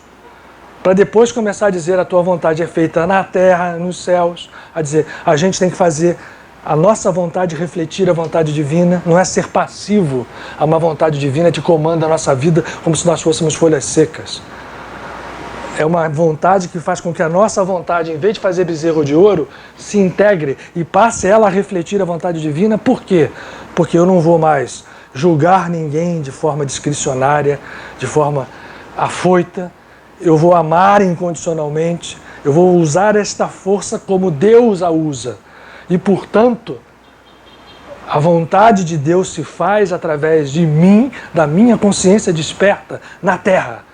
Para depois começar a dizer: a tua vontade é feita na terra, nos céus. A dizer, a gente tem que fazer a nossa vontade refletir a vontade divina. Não é ser passivo a uma vontade divina que comanda a nossa vida como se nós fôssemos folhas secas. É uma vontade que faz com que a nossa vontade, em vez de fazer bezerro de ouro, se integre e passe ela a refletir a vontade divina. Por quê? Porque eu não vou mais julgar ninguém de forma discricionária, de forma afoita. Eu vou amar incondicionalmente. Eu vou usar esta força como Deus a usa. E, portanto, a vontade de Deus se faz através de mim, da minha consciência desperta na terra.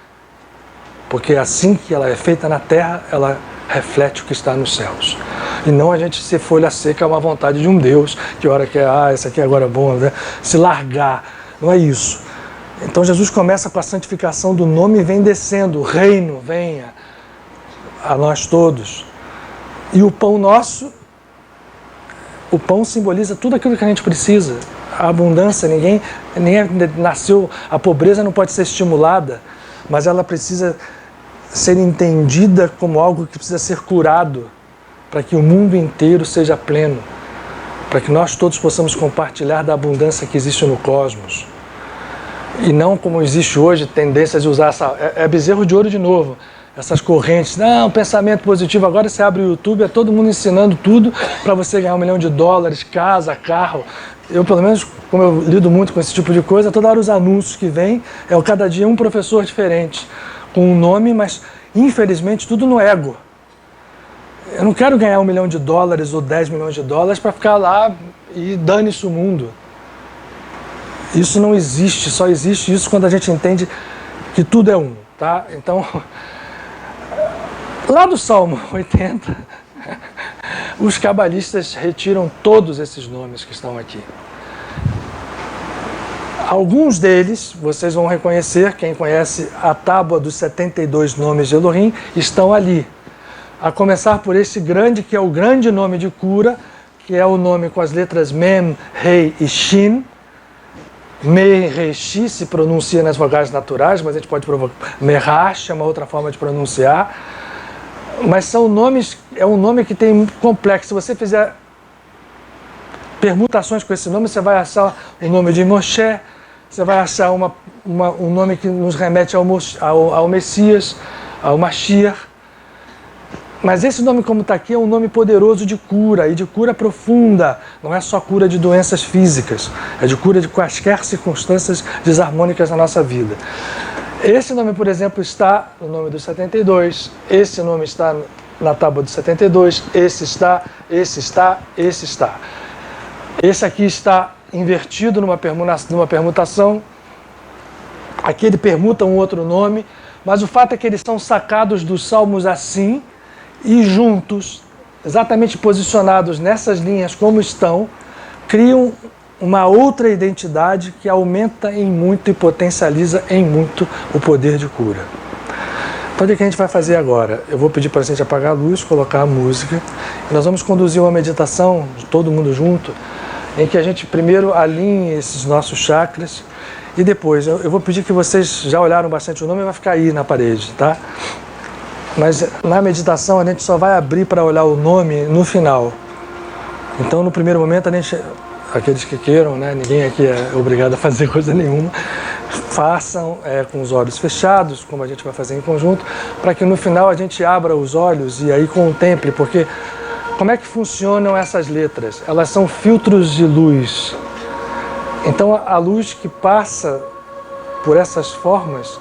Porque assim que ela é feita na terra, ela reflete o que está nos céus. E não a gente ser folha seca, é uma vontade de um Deus, que hora quer, esse aqui agora é bom, né? Se largar. Não é isso. Então Jesus começa com a santificação do nome e vem descendo. O reino venha a nós todos. E o pão nosso, o pão simboliza tudo aquilo que a gente precisa. A abundância, ninguém nasceu, a pobreza não pode ser estimulada, mas ela precisa ser entendida como algo que precisa ser curado, para que o mundo inteiro seja pleno, para que nós todos possamos compartilhar da abundância que existe no cosmos. E não como existe hoje, tendências de usar essa... É bezerro de ouro de novo. Essas correntes, não, pensamento positivo, agora você abre o YouTube, é todo mundo ensinando tudo para você ganhar $1 milhão, casa, carro. Eu, pelo menos, como eu lido muito com esse tipo de coisa, toda hora os anúncios que vêm, cada dia um professor diferente, com um nome, mas infelizmente tudo no ego. Eu não quero ganhar $1 milhão ou $10 milhões para ficar lá e dane-se o mundo. Isso não existe, só existe isso quando a gente entende que tudo é um, tá? Então, lá do Salmo 80, os cabalistas retiram todos esses nomes que estão aqui. Alguns deles, vocês vão reconhecer, quem conhece a tábua dos 72 nomes de Elohim, estão ali. A começar por esse grande, que é o grande nome de cura, que é o nome com as letras Mem, Rei e Shin. Me, Re, Shi se pronuncia nas vogais naturais, mas a gente pode provocar. Merash é uma outra forma de pronunciar. Mas são nomes, é um nome que tem muito complexo. Se você fizer permutações com esse nome, você vai achar o nome de Moshe, você vai achar um nome que nos remete ao Messias, ao Mashiach. Mas esse nome, como está aqui, é um nome poderoso de cura, e de cura profunda. Não é só cura de doenças físicas, é de cura de quaisquer circunstâncias desarmônicas na nossa vida. Esse nome, por exemplo, está no nome dos 72, esse nome está na tábua dos 72, esse está. Esse aqui está invertido numa permutação, aqui ele permuta um outro nome, mas o fato é que eles são sacados dos salmos assim, e juntos, exatamente posicionados nessas linhas como estão, criam uma outra identidade que aumenta em muito e potencializa em muito o poder de cura. Então, o que a gente vai fazer agora? Eu vou pedir para a gente apagar a luz, colocar a música, e nós vamos conduzir uma meditação, de todo mundo junto, em que a gente primeiro alinhe esses nossos chakras, e depois, eu vou pedir que vocês já olharam bastante o nome, vai ficar aí na parede, tá? Mas na meditação a gente só vai abrir para olhar o nome no final. Então no primeiro momento a gente, aqueles que queiram, né, ninguém aqui é obrigado a fazer coisa nenhuma, façam com os olhos fechados, como a gente vai fazer em conjunto, para que no final a gente abra os olhos e aí contemple, porque como é que funcionam essas letras? Elas são filtros de luz. Então a luz que passa por essas formas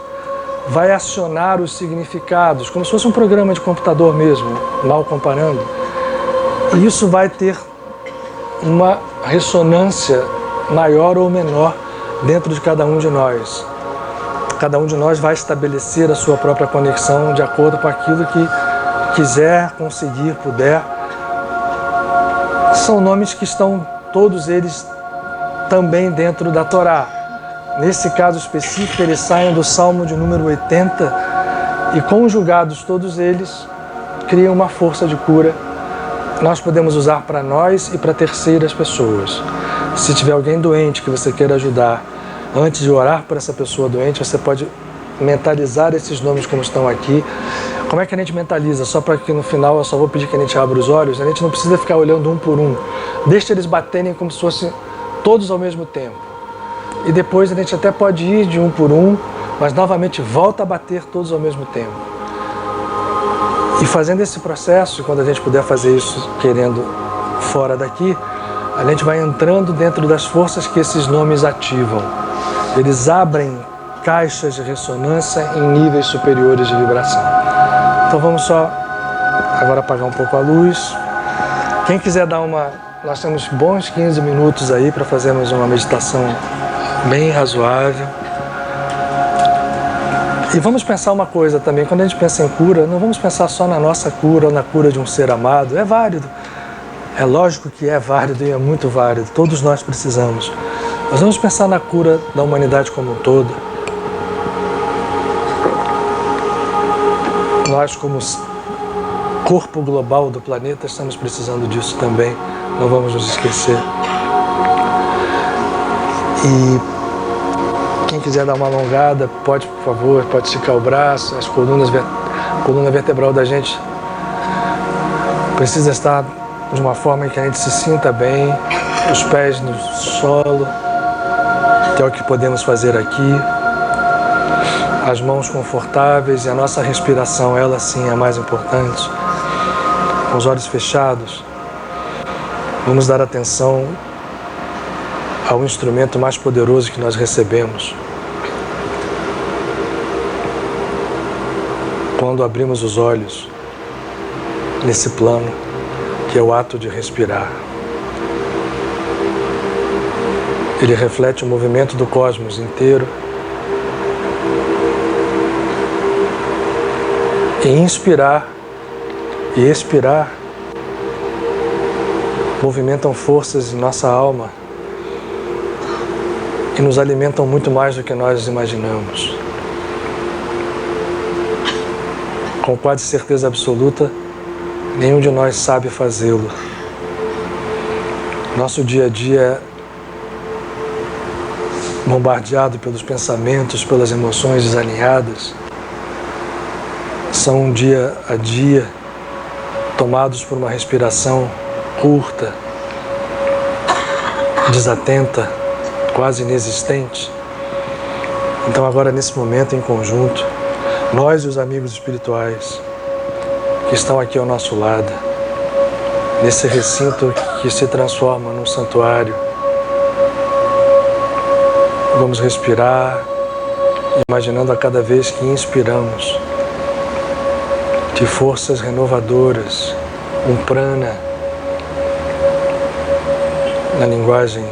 vai acionar os significados, como se fosse um programa de computador mesmo, mal comparando. E isso vai ter uma ressonância maior ou menor dentro de cada um de nós. Cada um de nós vai estabelecer a sua própria conexão de acordo com aquilo que quiser, conseguir, puder. São nomes que estão, todos eles, também dentro da Torá. Nesse caso específico, eles saem do Salmo de número 80 e, conjugados todos eles, criam uma força de cura. Nós podemos usar para nós e para terceiras pessoas. Se tiver alguém doente que você queira ajudar, antes de orar por essa pessoa doente, você pode mentalizar esses nomes como estão aqui. Como é que a gente mentaliza? Só para que no final eu só vou pedir que a gente abra os olhos. A gente não precisa ficar olhando um por um. Deixa eles baterem como se fossem todos ao mesmo tempo. E depois a gente até pode ir de um por um, mas novamente volta a bater todos ao mesmo tempo. E fazendo esse processo, quando a gente puder fazer isso querendo fora daqui, a gente vai entrando dentro das forças que esses nomes ativam. Eles abrem caixas de ressonância em níveis superiores de vibração. Então vamos só agora apagar um pouco a luz Quem quiser dar nós temos bons 15 minutos aí para fazermos uma meditação bem razoável. E vamos pensar uma coisa também, quando a gente pensa em cura, não vamos pensar só na nossa cura ou na cura de um ser amado. É válido, é lógico que é válido e é muito válido, todos nós precisamos. Mas vamos pensar na cura da humanidade como um todo. Nós, como corpo global do planeta, estamos precisando disso também, não vamos nos esquecer. E quem quiser dar uma alongada, pode, por favor, pode esticar o braço, a coluna vertebral da gente precisa estar de uma forma em que a gente se sinta bem, os pés no solo, que é o que podemos fazer aqui, as mãos confortáveis e a nossa respiração, ela sim é a mais importante. Com os olhos fechados, vamos dar atenção ao instrumento mais poderoso que nós recebemos. Quando abrimos os olhos nesse plano, que é o ato de respirar. Ele reflete o movimento do cosmos inteiro. E inspirar e expirar movimentam forças em nossa alma e nos alimentam muito mais do que nós imaginamos. Com quase certeza absoluta, nenhum de nós sabe fazê-lo. Nosso dia a dia é bombardeado pelos pensamentos, pelas emoções desalinhadas. São dia a dia tomados por uma respiração curta, desatenta, quase inexistente. Então agora, nesse momento, em conjunto, nós e os amigos espirituais que estão aqui ao nosso lado, nesse recinto que se transforma num santuário, vamos respirar, imaginando a cada vez que inspiramos de forças renovadoras, um prana, na linguagem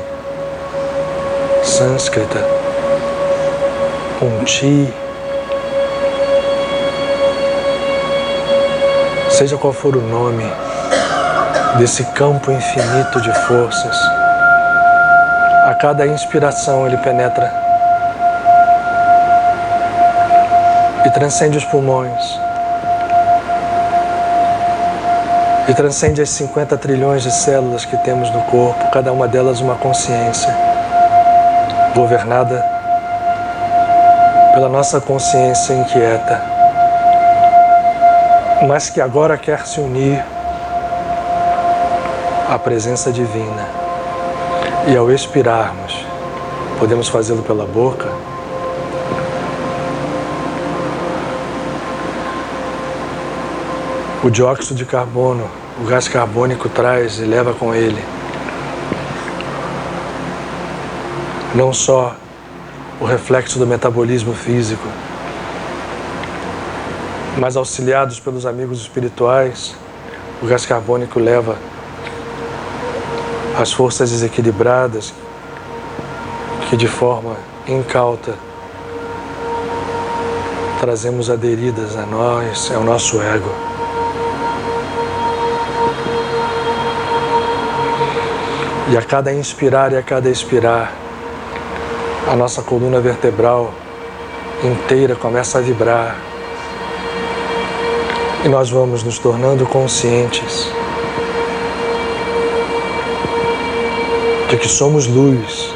sânscrita, um chi, seja qual for o nome desse campo infinito de forças. A cada inspiração ele penetra e transcende os pulmões, e transcende as 50 trilhões de células que temos no corpo, cada uma delas uma consciência, governada pela nossa consciência inquieta, mas que agora quer se unir à presença divina. E ao expirarmos, podemos fazê-lo pela boca, o dióxido de carbono, o gás carbônico traz e leva com ele não só o reflexo do metabolismo físico, mas auxiliados pelos amigos espirituais, o gás carbônico leva as forças desequilibradas que de forma incauta trazemos aderidas a nós, ao nosso ego. E a cada inspirar e a cada expirar, a nossa coluna vertebral inteira começa a vibrar. E nós vamos nos tornando conscientes de que somos luz,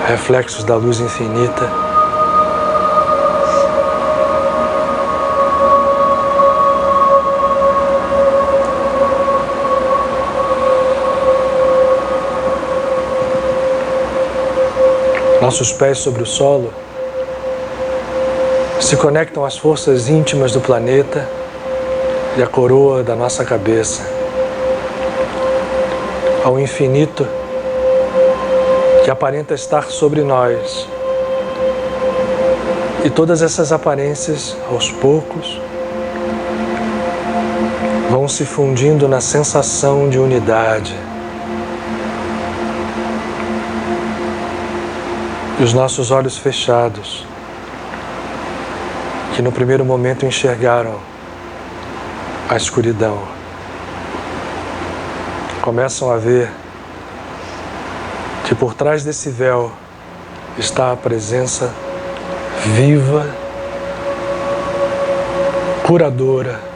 reflexos da luz infinita. Nossos pés sobre o solo se conectam às forças íntimas do planeta e à coroa da nossa cabeça, ao infinito que aparenta estar sobre nós. E todas essas aparências, aos poucos, vão se fundindo na sensação de unidade. E os nossos olhos fechados, que no primeiro momento enxergaram a escuridão, começam a ver que por trás desse véu está a presença viva, curadora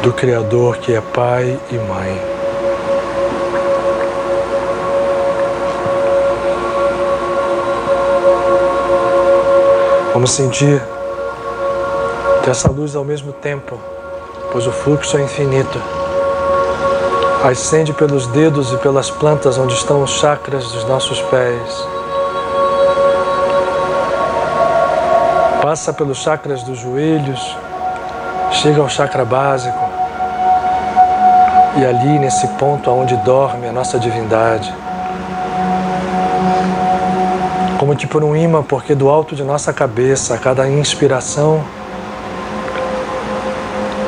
do Criador, que é Pai e Mãe. Vamos sentir que essa luz ao mesmo tempo, pois o fluxo é infinito, ascende pelos dedos e pelas plantas onde estão os chakras dos nossos pés. Passa pelos chakras dos joelhos, chega ao chakra básico. E ali, nesse ponto onde dorme a nossa divindade, como que por um imã, porque do alto de nossa cabeça, a cada inspiração,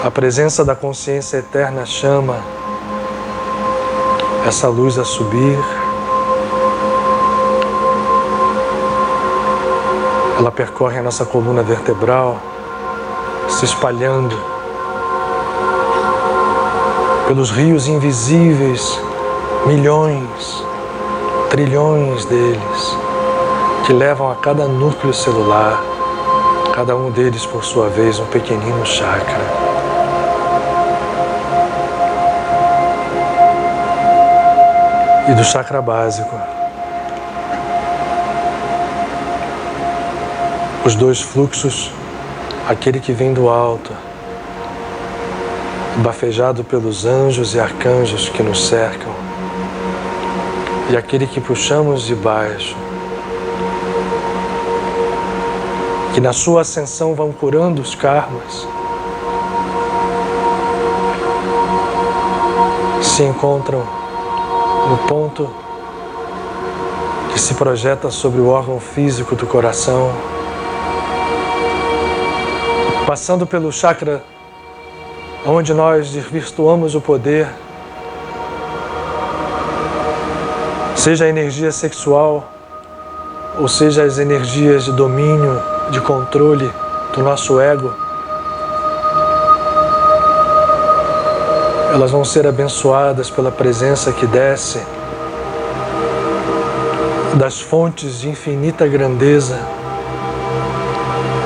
a presença da consciência eterna chama essa luz a subir. Ela percorre a nossa coluna vertebral, se espalhando pelos rios invisíveis, milhões, trilhões deles, que levam a cada núcleo celular, cada um deles, por sua vez, um pequenino chakra. E do chakra básico, os dois fluxos, aquele que vem do alto, bafejado pelos anjos e arcanjos que nos cercam, e aquele que puxamos de baixo, que na sua ascensão vão curando os karmas, se encontram no ponto que se projeta sobre o órgão físico do coração, passando pelo chakra onde nós desvirtuamos o poder, seja a energia sexual, ou seja as energias de domínio, de controle do nosso ego. Elas vão ser abençoadas pela presença que desce das fontes de infinita grandeza,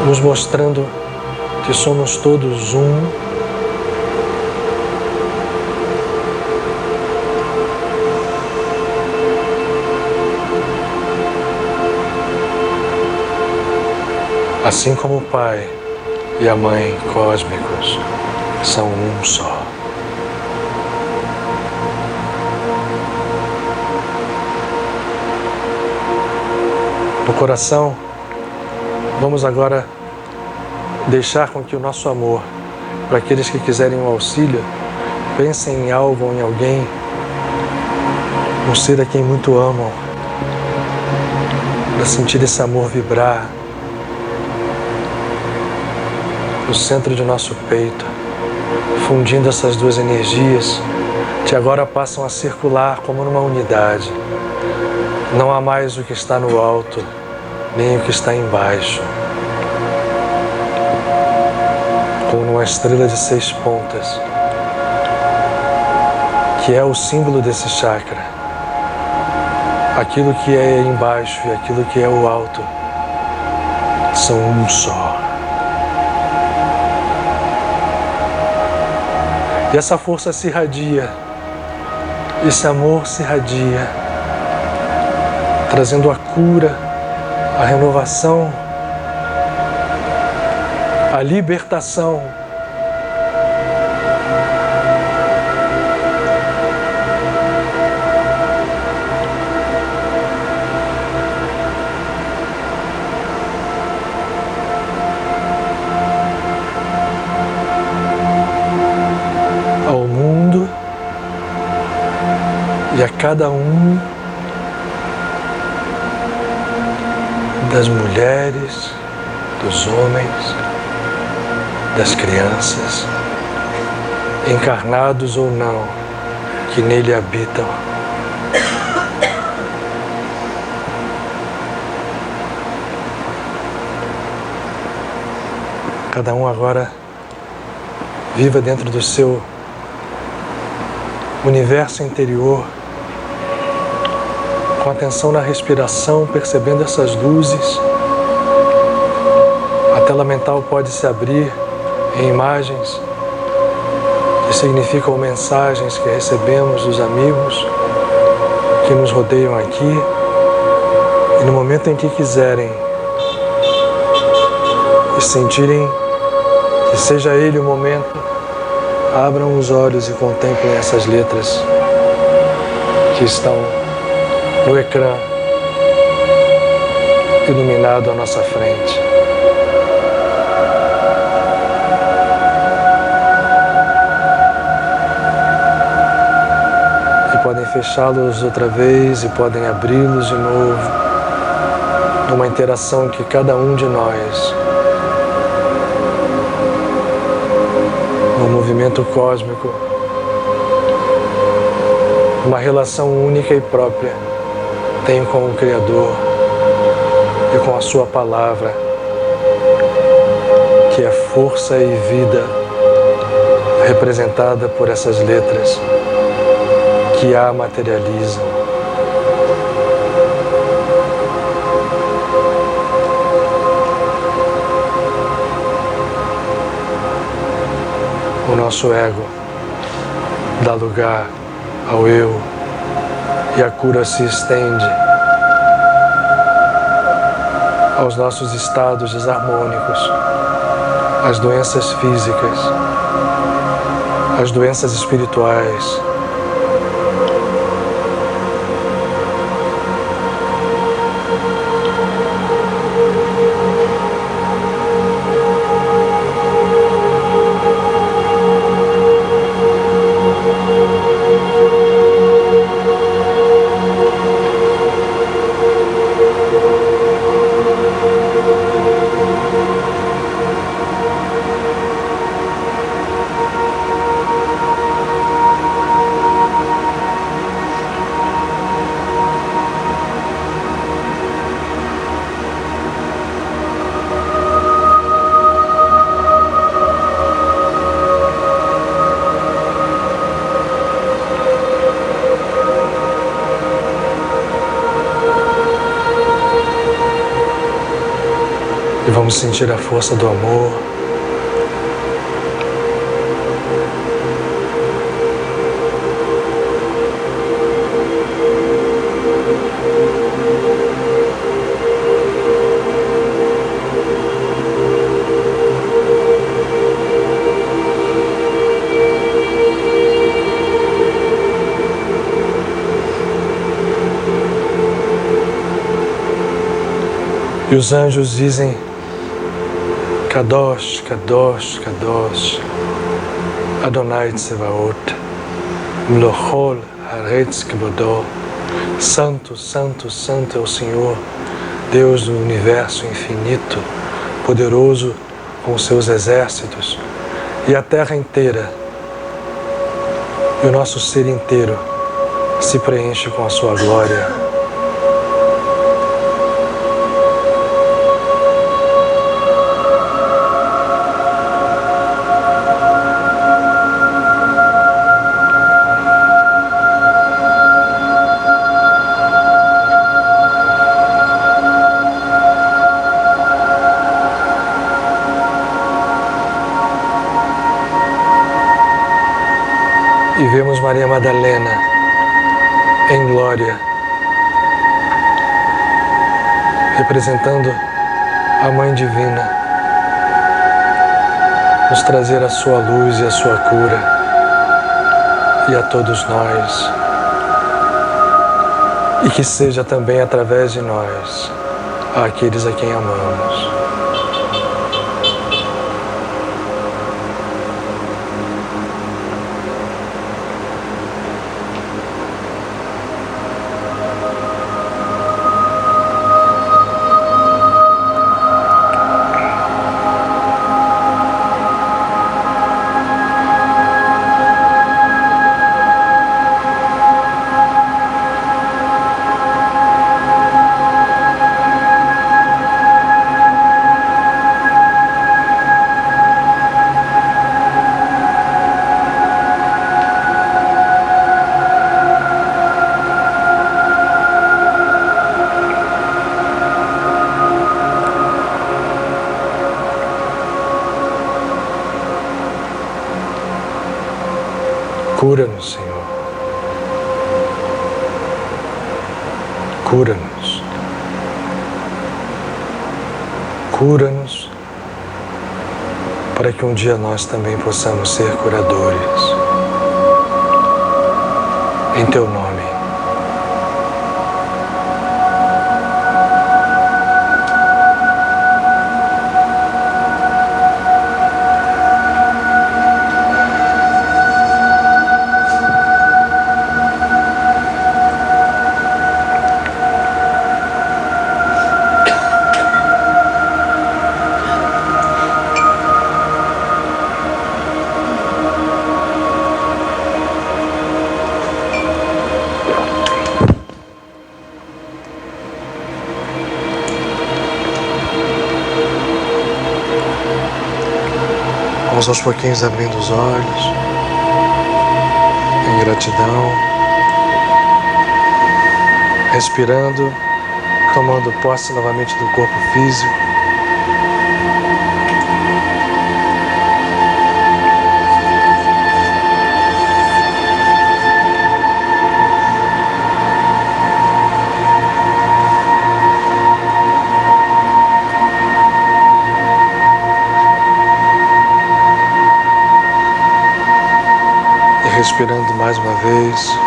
nos mostrando que somos todos um. Assim como o Pai e a Mãe cósmicos são um só. No coração, vamos agora deixar com que o nosso amor, para aqueles que quiserem um auxílio, pensem em algo ou em alguém, um ser a quem muito amam, para sentir esse amor vibrar no centro de nosso peito, fundindo essas duas energias que agora passam a circular como numa unidade. Não há mais o que está no alto, nem o que está embaixo. Como numa estrela de 6 pontas, que é o símbolo desse chakra. Aquilo que é embaixo e aquilo que é o alto são um só. E essa força se irradia, esse amor se irradia, trazendo a cura, a renovação, a libertação. Ao mundo e a cada um das mulheres, dos homens, das crianças, encarnados ou não, que nele habitam. Cada um agora viva dentro do seu universo interior, com atenção na respiração, percebendo essas luzes. A tela mental pode se abrir em imagens que significam mensagens que recebemos dos amigos que nos rodeiam aqui. E no momento em que quiserem e sentirem que seja ele o momento, abram os olhos e contemplem essas letras que estão no ecrã iluminado à nossa frente. E podem fechá-los outra vez e podem abri-los de novo, numa interação que cada um de nós, no movimento cósmico, uma relação única e própria, tem com o Criador e com a sua palavra, que é força e vida representada por essas letras que a materializam. O nosso ego dá lugar ao eu e a cura se estende aos nossos estados desarmônicos, às doenças físicas, às doenças espirituais. E vamos sentir a força do amor. E os anjos dizem: Kadosh, Kadosh, Kadosh, Adonai Tsevaot, Mlochol Haaretz Kvodo. Santo, Santo, Santo é o Senhor, Deus do universo infinito, poderoso com os seus exércitos, e a terra inteira, e o nosso ser inteiro se preenche com a sua glória. E vemos Maria Madalena em glória, representando a Mãe Divina, nos trazer a sua luz e a sua cura, e a todos nós, e que seja também através de nós, àqueles a quem amamos. Cura-nos, Senhor. Cura-nos. Cura-nos, para que um dia nós também possamos ser curadores. Em Teu nome. Vamos aos pouquinhos abrindo os olhos, em gratidão, respirando, tomando posse novamente do corpo físico. Respirando mais uma vez.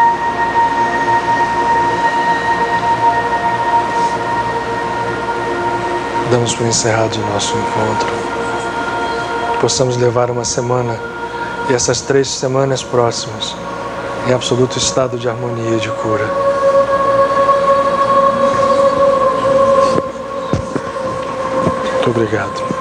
Damos por encerrado o nosso encontro. Possamos levar uma semana e essas 3 semanas próximas em absoluto estado de harmonia e de cura. Muito obrigado.